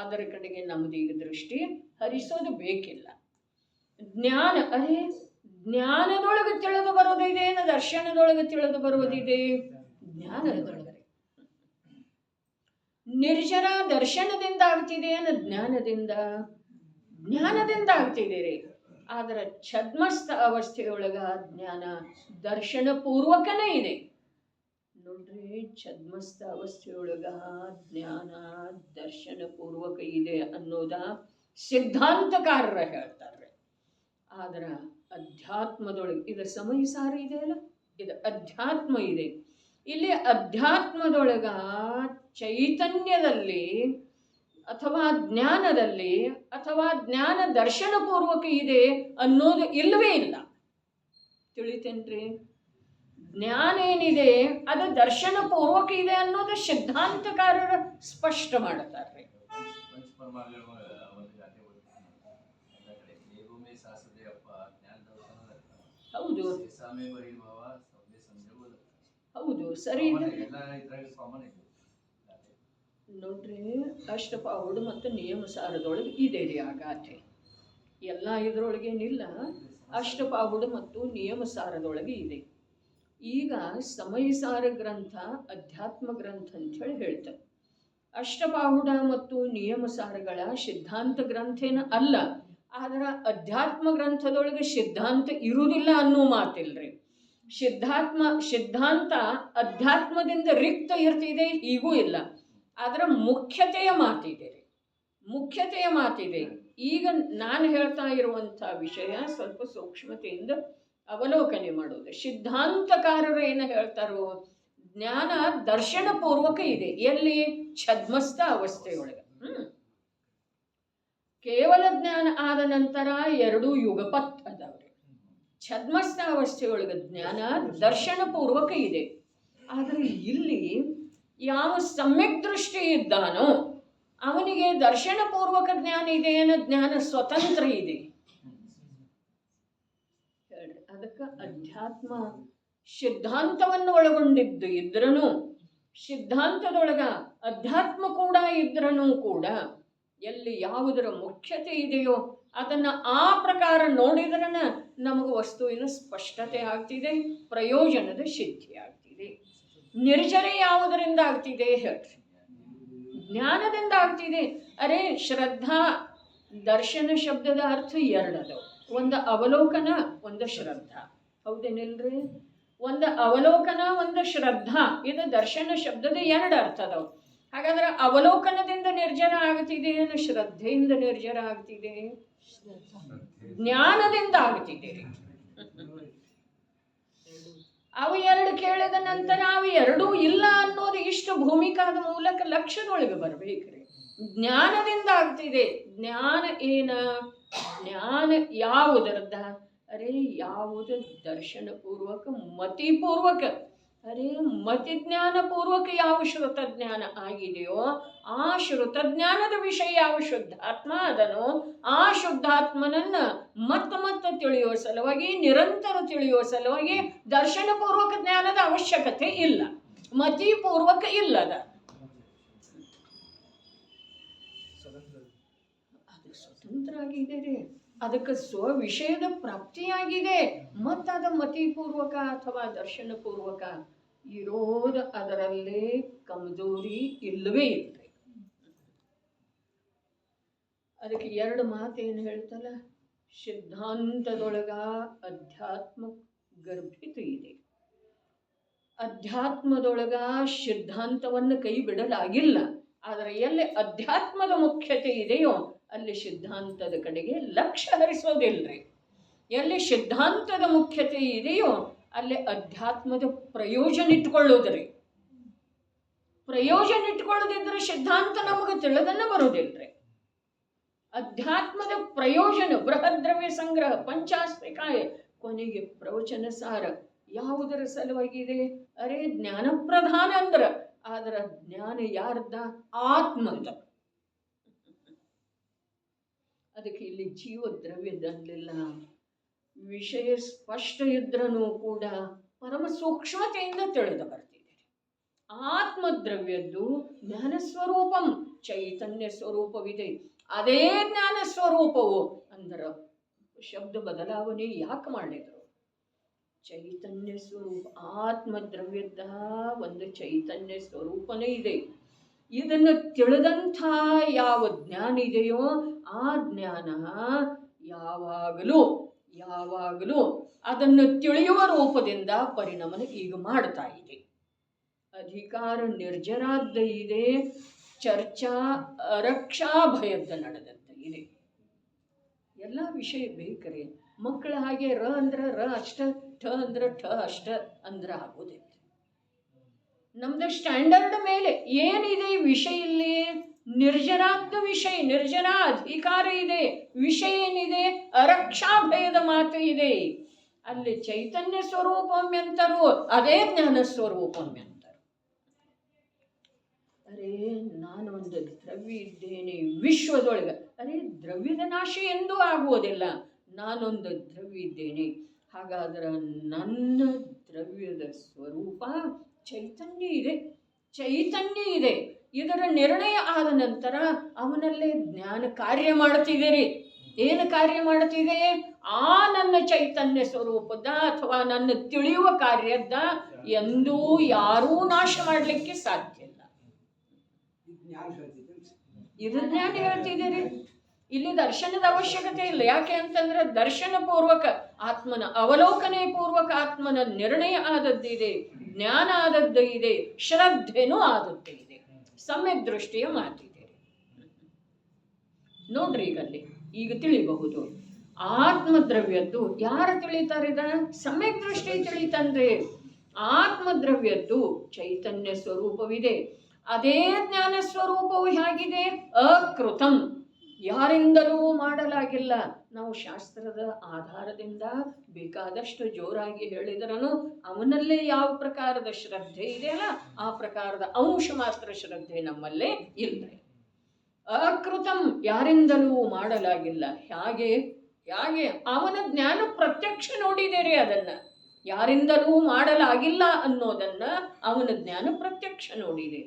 ಅದರ ಕಡೆಗೆ ನಮ್ದೀಗ ದೃಷ್ಟಿ ಹರಿಸೋದು ಬೇಕಿಲ್ಲ. ಜ್ಞಾನ, ಅರೆ ಜ್ಞಾನದೊಳಗೆ ತಿಳಿದು ಬರೋದಿದೆ, ದರ್ಶನದೊಳಗೆ ತಿಳಿದು ಬರುವುದಿದೆ. ಜ್ಞಾನದೊಳಗೆ ನಿರ್ಜರ ದರ್ಶನದಿಂದ ಆಗ್ತಿದೆ, ಜ್ಞಾನದಿಂದ ಆಗ್ತಿದೆ ರೀ. ಆದ್ರೆ ಛದ್ಮಸ್ಥ ಅವಸ್ಥೆಯೊಳಗ ಜ್ಞಾನ ದರ್ಶನ ಪೂರ್ವಕನೇ ಇದೆ ನೋಡ್ರಿ. ಛದ್ಮಸ್ಥ ಅವಸ್ಥೆಯೊಳಗ ಜ್ಞಾನ ದರ್ಶನ ಪೂರ್ವಕ ಇದೆ ಅನ್ನೋದ ಸಿದ್ಧಾಂತಕಾರರ ಹೇಳ್ತಾರೆ. ಆದ್ರ ಅಧ್ಯಾತ್ಮದೊಳಗೆ ಇದರ ಸಮಯ ಸಾರಿ ಇದೆ ಅಲ್ಲ, ಇದು ಅಧ್ಯಾತ್ಮ ಇದೆ. ಇಲ್ಲಿ ಅಧ್ಯಾತ್ಮದೊಳಗ ಚೈತನ್ಯದಲ್ಲಿ ಅಥವಾ ಜ್ಞಾನದಲ್ಲಿ ಅಥವಾ ಜ್ಞಾನ ದರ್ಶನ ಪೂರ್ವಕ ಇದೆ ಅನ್ನೋದು ಇಲ್ಲವೇ ಇಲ್ಲ. ತಿಳಿತೇನ್ರಿ? ಜ್ಞಾನ ಏನಿದೆ ಅದು ದರ್ಶನ ಪೂರ್ವಕ ಇದೆ ಅನ್ನೋದು ಸಿದ್ಧಾಂತಕಾರರು ಸ್ಪಷ್ಟ ಮಾಡುತ್ತಾರೆ. ಹೌದು ಹೌದು, ಸರಿ ನೋಡ್ರಿ. ಅಷ್ಟಪಾಹುಡು ಮತ್ತು ನಿಯಮಸಾರದೊಳಗೆ ಇದೆ ರೀ ಆ ಗಾಥೆ. ಎಲ್ಲ ಇದರೊಳಗೇನಿಲ್ಲ, ಅಷ್ಟಪಾಹುಡು ಮತ್ತು ನಿಯಮಸಾರದೊಳಗೆ ಇದೆ. ಈಗ ಸಮಯಸಾರ ಗ್ರಂಥ ಅಧ್ಯಾತ್ಮ ಗ್ರಂಥ ಅಂಥೇಳಿ ಹೇಳ್ತಾರೆ. ಅಷ್ಟಪಾಹುಡ ಮತ್ತು ನಿಯಮಸಾರಗಳ ಸಿದ್ಧಾಂತ ಗ್ರಂಥೇನ ಅಲ್ಲ. ಆದ್ರೆ ಅಧ್ಯಾತ್ಮ ಗ್ರಂಥದೊಳಗೆ ಸಿದ್ಧಾಂತ ಇರುವುದಿಲ್ಲ ಅನ್ನೋ ಮಾತಿಲ್ರಿ. ಸಿದ್ಧಾಂತ ಅಧ್ಯಾತ್ಮದಿಂದ ರಿಕ್ತ ಇರ್ತಿದೆ, ಹೀಗೂ ಇಲ್ಲ. ಅದರ ಮುಖ್ಯತೆಯ ಮಾತಿದೆ. ಈಗ ನಾನು ಹೇಳ್ತಾ ಇರುವಂಥ ವಿಷಯ ಸ್ವಲ್ಪ ಸೂಕ್ಷ್ಮತೆಯಿಂದ ಅವಲೋಕನೆ ಮಾಡೋದು. ಸಿದ್ಧಾಂತಕಾರರು ಏನು ಹೇಳ್ತಾರೋ, ಜ್ಞಾನ ದರ್ಶನ ಪೂರ್ವಕ ಇದೆ. ಎಲ್ಲಿ? ಛದ್ಮಸ್ಥ ಅವಸ್ಥೆಯೊಳಗೆ. ಕೇವಲ ಜ್ಞಾನ ಆದ ನಂತರ 2 ಯುಗಪತ್ ಅದಾವ್ರಿ. ಛದ್ಮಸ್ಥ ಅವಸ್ಥೆಯೊಳಗೆ ಜ್ಞಾನ ದರ್ಶನ ಪೂರ್ವಕ ಇದೆ. ಆದರೆ ಇಲ್ಲಿ ಯಾವ ಸಮ್ಯಕ್ ದೃಷ್ಟಿ ಇದ್ದಾನೋ ಅವನಿಗೆ ದರ್ಶನ ಪೂರ್ವಕ ಜ್ಞಾನ ಇದೆ, ಏನೋ ಜ್ಞಾನ ಸ್ವತಂತ್ರ ಇದೆ. ಹೇಳ್ರಿ, ಅದಕ್ಕೆ ಅಧ್ಯಾತ್ಮ ಸಿದ್ಧಾಂತವನ್ನು ಒಳಗೊಂಡಿದ್ದು ಇದ್ರನು, ಸಿದ್ಧಾಂತದೊಳಗ ಅಧ್ಯಾತ್ಮ ಕೂಡ ಇದ್ರನು ಕೂಡ ಎಲ್ಲಿ ಯಾವುದರ ಮುಖ್ಯತೆ ಇದೆಯೋ ಅದನ್ನು ಆ ಪ್ರಕಾರ ನೋಡಿದ್ರನ ನಮಗೆ ವಸ್ತುವಿನ ಸ್ಪಷ್ಟತೆ ಆಗ್ತಿದೆ, ಪ್ರಯೋಜನದ ಸಿದ್ಧಿ ಆಗ್ತಿದೆ. ನಿರ್ಜರೆ ಯಾವುದರಿಂದ ಆಗ್ತಿದೆ ಹೇಳ್ರಿ? ಜ್ಞಾನದಿಂದ ಆಗ್ತಿದೆ. ಅರೆ ಶ್ರದ್ಧಾ ದರ್ಶನ ಶಬ್ದದ ಅರ್ಥ 2 ಅದಾವ. ಒಂದು ಅವಲೋಕನ, ಒಂದು ಶ್ರದ್ಧಾ. ಹೌದೇನಿಲ್ರಿ? ಒಂದು ಅವಲೋಕನ, ಒಂದು ಶ್ರದ್ಧಾ. ಇದು ದರ್ಶನ ಶಬ್ದದ 2 ಅರ್ಥ ಅದಾವ. ಹಾಗಾದ್ರೆ ಅವಲೋಕನದಿಂದ ನಿರ್ಜರ ಆಗ್ತಿದೆ, ಶ್ರದ್ಧೆಯಿಂದ ನಿರ್ಜರ ಆಗ್ತಿದೆ? ಜ್ಞಾನದಿಂದ ಆಗ್ತಿದೆ. ಅವು 2 ಕೇಳಿದ ನಂತರ ಅವು 2 ಇಲ್ಲ ಅನ್ನೋದು ಇಷ್ಟು ಭೂಮಿಕಾದ ಮೂಲಕ ಲಕ್ಷ್ಯದೊಳಗೆ ಬರಬೇಕ್ರಿ. ಜ್ಞಾನದಿಂದ ಆಗ್ತಿದೆ. ಜ್ಞಾನ ಏನ? ಜ್ಞಾನ ಯಾವುದರದ? ಅರೆ ಯಾವುದು ದರ್ಶನ ಪೂರ್ವಕ, ಮತಿಪೂರ್ವಕ. ಅರೆ ಮತಿಜ್ಞಾನ ಪೂರ್ವಕ ಯಾವ ಶ್ರುತಜ್ಞಾನ ಆಗಿದೆಯೋ ಆ ಶ್ರುತಜ್ಞಾನದ ವಿಷಯ ಯಾವ ಶುದ್ಧಾತ್ಮ ಅದನೋ ಆ ಶುದ್ಧಾತ್ಮನನ್ನ ಮತ್ತೆ ತಿಳಿಯುವ ಸಲುವಾಗಿ, ನಿರಂತರ ತಿಳಿಯುವ ಸಲುವಾಗಿ ದರ್ಶನ ಪೂರ್ವಕ ಜ್ಞಾನದ ಅವಶ್ಯಕತೆ ಇಲ್ಲ, ಮತಿಪೂರ್ವಕ ಇಲ್ಲದ. ಅದು ಸ್ವತಂತ್ರ ಆಗಿದೆ ರೀ. ಅದಕ್ಕೆ ಸ್ವವಿಷಯದ ಪ್ರಾಪ್ತಿಯಾಗಿದೆ. ಮತ್ತದ ಮತಿಪೂರ್ವಕ ಅಥವಾ ದರ್ಶನ ಪೂರ್ವಕ ಇರೋದು ಅದರಲ್ಲೇ ಕಮಜೋರಿ ಇಲ್ಲವೇ ಇಲ್ರಿ. ಅದಕ್ಕೆ 2 ಮಾತೇನು ಹೇಳ್ತಲ್ಲ, ಸಿದ್ಧಾಂತದೊಳಗ ಅಧ್ಯಾತ್ಮ ಗರ್ಭಿತ ಇದೆ. ಅಧ್ಯಾತ್ಮದೊಳಗ ಸಿದ್ಧಾಂತವನ್ನು ಕೈ ಬಿಡಲಾಗಿಲ್ಲ. ಆದರೆ ಎಲ್ಲಿ ಅಧ್ಯಾತ್ಮದ ಮುಖ್ಯತೆ ಇದೆಯೋ ಅಲ್ಲಿ ಸಿದ್ಧಾಂತದ ಕಡೆಗೆ ಲಕ್ಷ್ಯ ಹರಿಸೋದಿಲ್ರಿ. ಎಲ್ಲಿ ಸಿದ್ಧಾಂತದ ಮುಖ್ಯತೆ ಇದೆಯೋ ಅಲ್ಲಿ ಅಧ್ಯಾತ್ಮದ ಪ್ರಯೋಜನ ಇಟ್ಕೊಳ್ಳೋದ್ರಿ. ಪ್ರಯೋಜನ ಇಟ್ಕೊಳ್ಳೋದಿದ್ರೆ ಸಿದ್ಧಾಂತ ನಮಗೆ ತಿಳಿದನ್ನ ಬರೋದಿಲ್ರಿ. ಅಧ್ಯಾತ್ಮದ ಪ್ರಯೋಜನ ಬೃಹದ್ರವ್ಯ ಸಂಗ್ರಹ ಪಂಚಾಸ್ತ್ರಿಕಾಯ, ಕೊನೆಗೆ ಪ್ರವಚನ ಸಾರ ಯಾವುದರ ಸಲುವಾಗಿದೆ? ಅರೆ ಜ್ಞಾನ ಪ್ರಧಾನ ಅಂದ್ರ, ಆದ್ರ ಜ್ಞಾನ ಯಾರ್ದ? ಆತ್ಮದ. ಅದಕ್ಕೆ ಇಲ್ಲಿ ಜೀವ ದ್ರವ್ಯದಲ್ಲಿಲ್ಲ. ವಿಷಯ ಸ್ಪಷ್ಟ ಇದ್ರೂ ಕೂಡ ಪರಮ ಸೂಕ್ಷ್ಮತೆಯಿಂದ ತಿಳಿದು ಬರ್ತಿದೆ. ಆತ್ಮದ್ರವ್ಯದ್ದು ಜ್ಞಾನ ಸ್ವರೂಪಂ, ಚೈತನ್ಯ ಸ್ವರೂಪವಿದೆ. ಅದೇ ಜ್ಞಾನ ಸ್ವರೂಪವು ಅಂದ್ರ ಶಬ್ದ ಬದಲಾವಣೆ ಯಾಕೆ ಮಾಡಿದ್ರು? ಚೈತನ್ಯ ಸ್ವರೂಪ, ಆತ್ಮದ್ರವ್ಯದ ಒಂದು ಚೈತನ್ಯ ಸ್ವರೂಪನೇ ಇದೆ. ಇದನ್ನು ತಿಳಿದಂಥ ಯಾವ ಜ್ಞಾನ ಇದೆಯೋ ಆ ಜ್ಞಾನ ಯಾವಾಗಲೂ ಅದನ್ನು ತಿಳಿಯುವ ರೂಪದಿಂದ ಪರಿಣಾಮನ ಈಗ ಮಾಡ್ತಾ ಇದೆ. ಅಧಿಕಾರ ನಿರ್ಜರಾದ್ದ ಇದೆ, ಚರ್ಚಾ ಅರಕ್ಷಾ ಭಯದ್ದ ನಡೆದಂತ ಇದೆ. ಎಲ್ಲ ವಿಷಯ ಬೇಕ್ರಿ. ಮಕ್ಕಳು ಹಾಗೆ ರ ಅಂದ್ರೆ ರ ಅಷ್ಟ, ಠ ಅಂದ್ರೆ ಠ ಅಷ್ಟ ಅಂದ್ರೆ ಆಗೋದಿಲ್ಲ. ನಮ್ದು ಸ್ಟ್ಯಾಂಡರ್ಡ್ ಮೇಲೆ ಏನಿದೆ ವಿಷಯ? ಇಲ್ಲಿ ನಿರ್ಜರಾದ ವಿಷಯ, ನಿರ್ಜರ ಅಧಿಕಾರ ಇದೆ. ವಿಷಯ ಏನಿದೆ? ಅರಕ್ಷಾ ಭಯದ ಮಾತು ಇದೆ. ಅಲ್ಲಿ ಚೈತನ್ಯ ಸ್ವರೂಪಮ್ಯಂತರು, ಅದೇ ಜ್ಞಾನ ಸ್ವರೂಪಮ್ಯಂತರು. ಅರೆ ನಾನು ಒಂದು ದ್ರವ್ಯ ಇದ್ದೇನೆ ವಿಶ್ವದೊಳಗೆ. ಅರೆ ದ್ರವ್ಯದ ನಾಶ ಎಂದೂ ಆಗುವುದಿಲ್ಲ. ನಾನೊಂದು ದ್ರವ್ಯ ಇದ್ದೇನೆ. ಹಾಗಾದ್ರೆ ನನ್ನ ದ್ರವ್ಯದ ಸ್ವರೂಪ ಚೈತನ್ಯ ಇದೆ, ಚೈತನ್ಯ ಇದೆ. ಇದರ ನಿರ್ಣಯ ಆದ ನಂತರ ಅವನಲ್ಲೇ ಜ್ಞಾನ ಕಾರ್ಯ ಮಾಡ್ತಿದ್ದೀರಿ. ಏನು ಕಾರ್ಯ ಮಾಡ್ತಿದೆ? ಆ ನನ್ನ ಚೈತನ್ಯ ಸ್ವರೂಪದ ಅಥವಾ ನನ್ನ ತಿಳಿಯುವ ಕಾರ್ಯದ ಎಂದೂ ಯಾರೂ ನಾಶ ಮಾಡಲಿಕ್ಕೆ ಸಾಧ್ಯ ಇಲ್ಲ. ಇದು ಜ್ಞಾನ ಹೇಳ್ತಿದ್ದೀರಿ. ಇಲ್ಲಿ ದರ್ಶನದ ಅವಶ್ಯಕತೆ ಇಲ್ಲ. ಯಾಕೆ ಅಂತಂದ್ರೆ ದರ್ಶನ ಪೂರ್ವಕ ಆತ್ಮನ ಅವಲೋಕನೆ ಪೂರ್ವಕ ಆತ್ಮನ ನಿರ್ಣಯ ಆದದ್ದಿದೆ, ಜ್ಞಾನ ಆದದ್ದು ಇದೆ, ಶ್ರದ್ಧೆನೂ ಆದದ್ದು ಇದೆ. ಸಮ್ಯಕ್ ದೃಷ್ಟಿಯ ಮಾತಿದೆ ನೋಡ್ರಿ. ಈಗ ತಿಳಿಬಹುದು. ಆತ್ಮದ್ರವ್ಯದ್ದು ಯಾರು ತಿಳಿತಾರಿದ? ಸಮ್ಯಕ್ ದೃಷ್ಟಿ ತಿಳಿತಂದ್ರೆ ಆತ್ಮದ್ರವ್ಯದ್ದು ಚೈತನ್ಯ ಸ್ವರೂಪವಿದೆ. ಅದೇ ಜ್ಞಾನ ಸ್ವರೂಪವು ಹೇಗಿದೆ? ಅಕೃತಂ, ಯಾರಿಂದಲೂ ಮಾಡಲಾಗಿಲ್ಲ. ನಾವು ಶಾಸ್ತ್ರದ ಆಧಾರದಿಂದ ಬೇಕಾದಷ್ಟು ಜೋರಾಗಿ ಹೇಳಿದರನು ಅವನಲ್ಲೇ ಯಾವ ಪ್ರಕಾರದ ಶ್ರದ್ಧೆ ಇದೆಯಲ್ಲ ಆ ಪ್ರಕಾರದ ಅಂಶ ಮಾತ್ರ ಶ್ರದ್ಧೆ ನಮ್ಮಲ್ಲೇ ಇಲ್ಲ. ಅಕೃತಂ, ಯಾರಿಂದಲೂ ಮಾಡಲಾಗಿಲ್ಲ. ಹೇಗೆ? ಅವನ ಜ್ಞಾನ ಪ್ರತ್ಯಕ್ಷ ನೋಡಿದೇರಿ. ಅದನ್ನ ಯಾರಿಂದಲೂ ಮಾಡಲಾಗಿಲ್ಲ ಅನ್ನೋದನ್ನ ಅವನ ಜ್ಞಾನ ಪ್ರತ್ಯಕ್ಷ ನೋಡಿದೆ.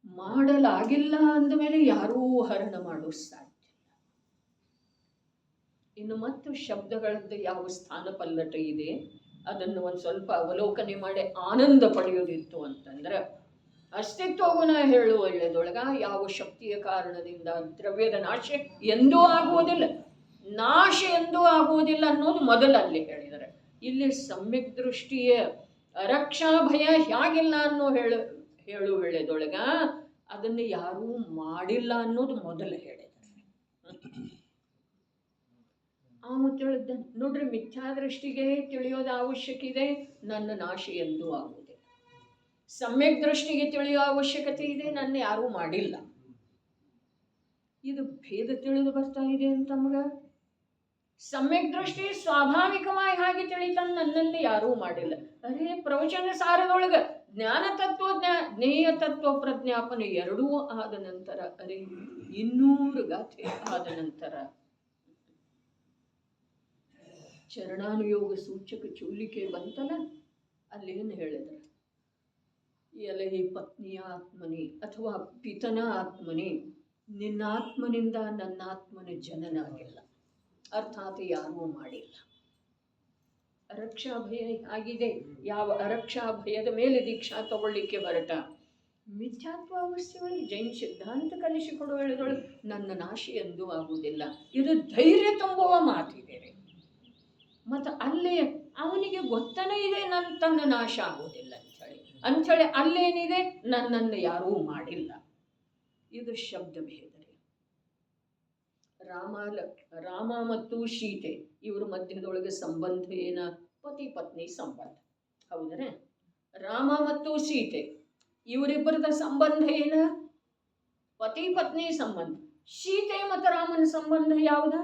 ಮಾಡಲಾಗಿಲ್ಲ ಅಂದಮೇಲೆ ಯಾರೂ ಹರಣ ಮಾಡೋ ಸಾಧ್ಯ ಇಲ್ಲ. ಇನ್ನು ಮತ್ತು ಶಬ್ದಗಳದ್ದು ಯಾವ ಸ್ಥಾನ ಪಲ್ಲಟ ಇದೆ ಅದನ್ನು ಒಂದು ಸ್ವಲ್ಪ ಅವಲೋಕನೆ ಮಾಡಿ ಆನಂದ ಪಡೆಯೋದಿತ್ತು ಅಂತಂದ್ರೆ, ಅಸ್ತಿತ್ವಗುಣ ಹೇಳುವ ಒಳ್ಳೆದೊಳಗ ಯಾವ ಶಕ್ತಿಯ ಕಾರಣದಿಂದ ದ್ರವ್ಯದ ನಾಶ ಎಂದೂ ಆಗುವುದಿಲ್ಲ, ನಾಶ ಎಂದೂ ಆಗುವುದಿಲ್ಲ ಅನ್ನೋದು ಮೊದಲಲ್ಲಿ ಹೇಳಿದರೆ. ಇಲ್ಲಿ ಸಮ್ಯಕ್ ದೃಷ್ಟಿಯ ಅರಕ್ಷಾ ಭಯ ಹೇಗಿಲ್ಲ ಅನ್ನೋ ಹೇಳು ವೇಳೆದೊಳಗ ಅದನ್ನು ಯಾರೂ ಮಾಡಿಲ್ಲ ಅನ್ನೋದು ಮೊದಲು ಹೇಳಿದ್ದಾರೆ. ಅವನು ತಿಳಿದ ನೋಡ್ರಿ, ಮಿಥ್ಯಾದೃಷ್ಟಿಗೆ ತಿಳಿಯೋದು ಅವಶ್ಯಕ ಇದೆ, ನನ್ನ ನಾಶ ಎಂದೂ ಆಗುವುದಿಲ್ಲ. ಸಮ್ಯಕ್ ದೃಷ್ಟಿಗೆ ತಿಳಿಯೋ ಅವಶ್ಯಕತೆ ಇದೆ, ನನ್ನ ಯಾರೂ ಮಾಡಿಲ್ಲ. ಇದು ಭೇದ ತಿಳಿದು ಬರ್ತಾ ಇದೆ ಅಂತ ನಮಗ. ಸಮ್ಯಕ್ ದೃಷ್ಟಿ ಸ್ವಾಭಾವಿಕವಾಗಿ ಹಾಗೆ ತಿಳಿತಾನೆ, ನನ್ನಲ್ಲಿ ಯಾರೂ ಮಾಡಿಲ್ಲ. ಅರೆ ಪ್ರವಚನ ಸಾರದೊಳಗ ಜ್ಞಾನ ತತ್ವ ಜ್ಞೇಯ ತತ್ವ ಪ್ರಜ್ಞಾಪನೆ ಎರಡೂ ಆದ ನಂತರ, ಅರೆ 200 ಗಾಥೆ ಆದ ನಂತರ ಚರಣಾನುಯೋಗ ಸೂಚಕ ಚೂಲಿಕೆ ಬಂತಲ್ಲ, ಅಲ್ಲೇನು ಹೇಳಿದ್ರೆ, ಎಲೆ ಪತ್ನಿಯ ಆತ್ಮನಿ ಅಥವಾ ಪಿತನ ಆತ್ಮನಿ, ನಿನ್ನ ಆತ್ಮನಿಂದ ನನ್ನ ಆತ್ಮನ ಜನನ ಆಗಿಲ್ಲ, ಅರ್ಥಾತ್ ಯಾರೂ ಮಾಡಿಲ್ಲ. ಅರಕ್ಷಾ ಭಯ ಆಗಿದೆ. ಯಾವ ಅರಕ್ಷಾ ಭಯದ ಮೇಲೆ ದೀಕ್ಷಾ ತಗೊಳ್ಳಿಕ್ಕೆ ಹೊರಟ ಮಿಥ್ಯಾತ್ವ ಅವಸ್ಥೆಯೊಳಗೆ ಜೈನ ಸಿದ್ಧಾಂತ ಕಲಿಸಿಕೊಡುವ ವೇಳೆದೊಳಗೆ ನನ್ನ ನಾಶ ಎಂದೂ ಆಗುವುದಿಲ್ಲ. ಇದು ಧೈರ್ಯ ತುಂಬುವ ಮಾತಿದೆ. ಮತ್ತು ಅಲ್ಲಿ ಅವನಿಗೆ ಗೊತ್ತನೇ ಇದೆ ತನ್ನ ನಾಶ ಆಗುವುದಿಲ್ಲ ಅಂಥೇಳಿ ಅಲ್ಲೇನಿದೆ, ನನ್ನನ್ನು ಯಾರೂ ಮಾಡಿಲ್ಲ. ಇದು ಶಬ್ದ ಭೇದ. ರಾಮ ಮತ್ತು ಸೀತೆ ಇವ್ರ ಮಧ್ಯದೊಳಗೆ ಸಂಬಂಧ ಏನ? ಪತಿ ಪತ್ನಿ ಸಂಬಂಧ, ಹೌದ್ರೆ? ರಾಮ ಮತ್ತು ಸೀತೆ ಇವರಿಬ್ಬರದ ಸಂಬಂಧ ಏನು? ಪತಿ ಪತ್ನಿ ಸಂಬಂಧ. ಸೀತೆ ಮತ್ತು ರಾಮನ ಸಂಬಂಧ ಯಾವ್ದ?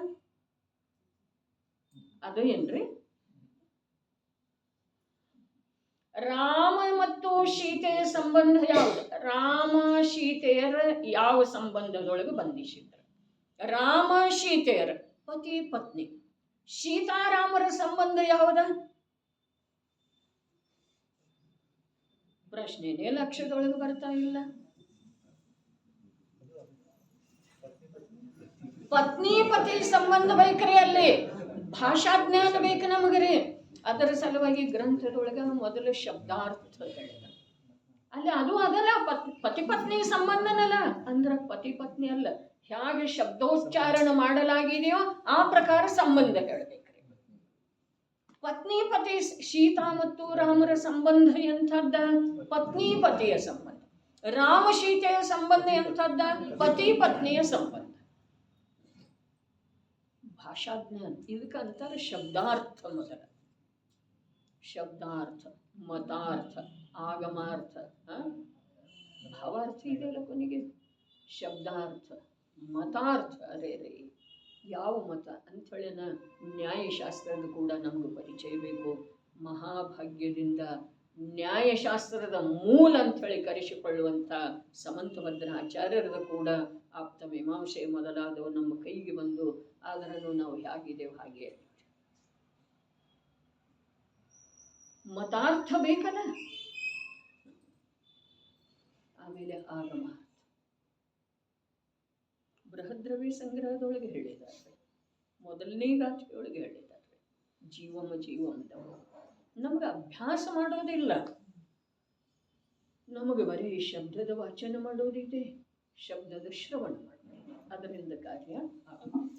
ಅದು ಏನ್ರಿ? ರಾಮ ಮತ್ತು ಸೀತೆಯ ಸಂಬಂಧ ಯಾವುದು? ರಾಮ ಸೀತೆಯರ ಯಾವ ಸಂಬಂಧದೊಳಗೆ ಬಂಧಿಸಿದ್ರು? ರಾಮ ಸೀತೆಯರ ಪತಿ ಪತ್ನಿ. ಸೀತಾರಾಮರ ಸಂಬಂಧ ಯಾವದ? ಪ್ರಶ್ನೆನೇ ಲಕ್ಷ್ಯದೊಳಗೆ ಬರ್ತಾ ಇಲ್ಲ. ಪತ್ನಿ ಪತಿ ಸಂಬಂಧ ಬೇಕ್ರಿ, ಅಲ್ಲಿ ಭಾಷಾಜ್ಞಾನ ಬೇಕು ನಮಗ್ರಿ. ಅದರ ಸಲುವಾಗಿ ಗ್ರಂಥದೊಳಗ ಮೊದಲು ಶಬ್ದಾರ್ಥ ಹೇಳಿದ. ಅಲ್ಲಿ ಅದು ಅದಲ್ಲ, ಪತಿ ಪತ್ನಿ ಸಂಬಂಧನಲ್ಲ ಅಂದ್ರ ಪತಿ ಪತ್ನಿ ಅಲ್ಲ. ಹೇಗೆ ಶಬ್ದೋಚ್ಚಾರಣ ಮಾಡಲಾಗಿದೆಯೋ ಆ ಪ್ರಕಾರ ಸಂಬಂಧ ಹೇಳಬೇಕ್ರಿ. ಪತ್ನಿ ಪತಿ, ಸೀತಾ ಮತ್ತು ರಾಮರ ಸಂಬಂಧ ಎಂಥದ್ದ? ಪತ್ನಿ ಪತಿಯ ಸಂಬಂಧ. ರಾಮ ಸೀತೆಯ ಸಂಬಂಧ ಎಂಥದ್ದ? ಪತಿ ಪತ್ನಿಯ ಸಂಬಂಧ. ಭಾಷಾಜ್ಞಾನ ಇದಕ್ಕಂತಾರೆ ಶಬ್ದಾರ್ಥ. ಮೊದಲ ಶಬ್ದಾರ್ಥ, ಮತಾರ್ಥ, ಆಗಮಾರ್ಥ, ಭಾವಾರ್ಥ ಇದೆಯಲ್ಲ ಕೊನೆಗೆ. ಶಬ್ದಾರ್ಥ, ಮತಾರ್ಥ. ಅರೇ ರೇ, ಯಾವ ಮತ ಅಂಥೇಳಿನ ನ್ಯಾಯಶಾಸ್ತ್ರದ ಕೂಡ ನಮಗೆ ಪರಿಚಯ ಬೇಕು. ಮಹಾಭಾಗ್ಯದಿಂದ ನ್ಯಾಯಶಾಸ್ತ್ರದ ಮೂಲ ಅಂಥೇಳಿ ಕರೆಸಿಕೊಳ್ಳುವಂಥ ಸಮಂತಭದ್ರ ಆಚಾರ್ಯರದ ಕೂಡ ಆಪ್ತ ಮೀಮಾಂಸೆ ಮೊದಲಾದವು ನಮ್ಮ ಕೈಗೆ ಬಂದು ಆದರೂ ನಾವು ಹೇಗಿದ್ದೇವೆ ಹಾಗೆ. ಮತಾರ್ಥ ಬೇಕಲ್ಲ. ಆಮೇಲೆ ಆಗಮಾರ್ಥ. ಬೃಹದ್ರವ್ಯ ಸಂಗ್ರಹದೊಳಗೆ ಹೇಳಿದ್ದಾರೆ, ಮೊದಲನೇ ಗಾಥೆಯೊಳಗೆ ಹೇಳಿದ್ದಾರೆ ಜೀವಮ ಜೀವಮದವ. ನಮಗೆ ಅಭ್ಯಾಸ ಮಾಡೋದಿಲ್ಲ, ನಮಗೆ ಬರೀ ಶಬ್ದದ ವಾಚನ ಮಾಡೋದಿದೆ, ಶಬ್ದದ ಶ್ರವಣ ಮಾಡೋದಿದೆ. ಅದರಿಂದ ಕಾರ್ಯ ಆಗಮಾರ್ಥ.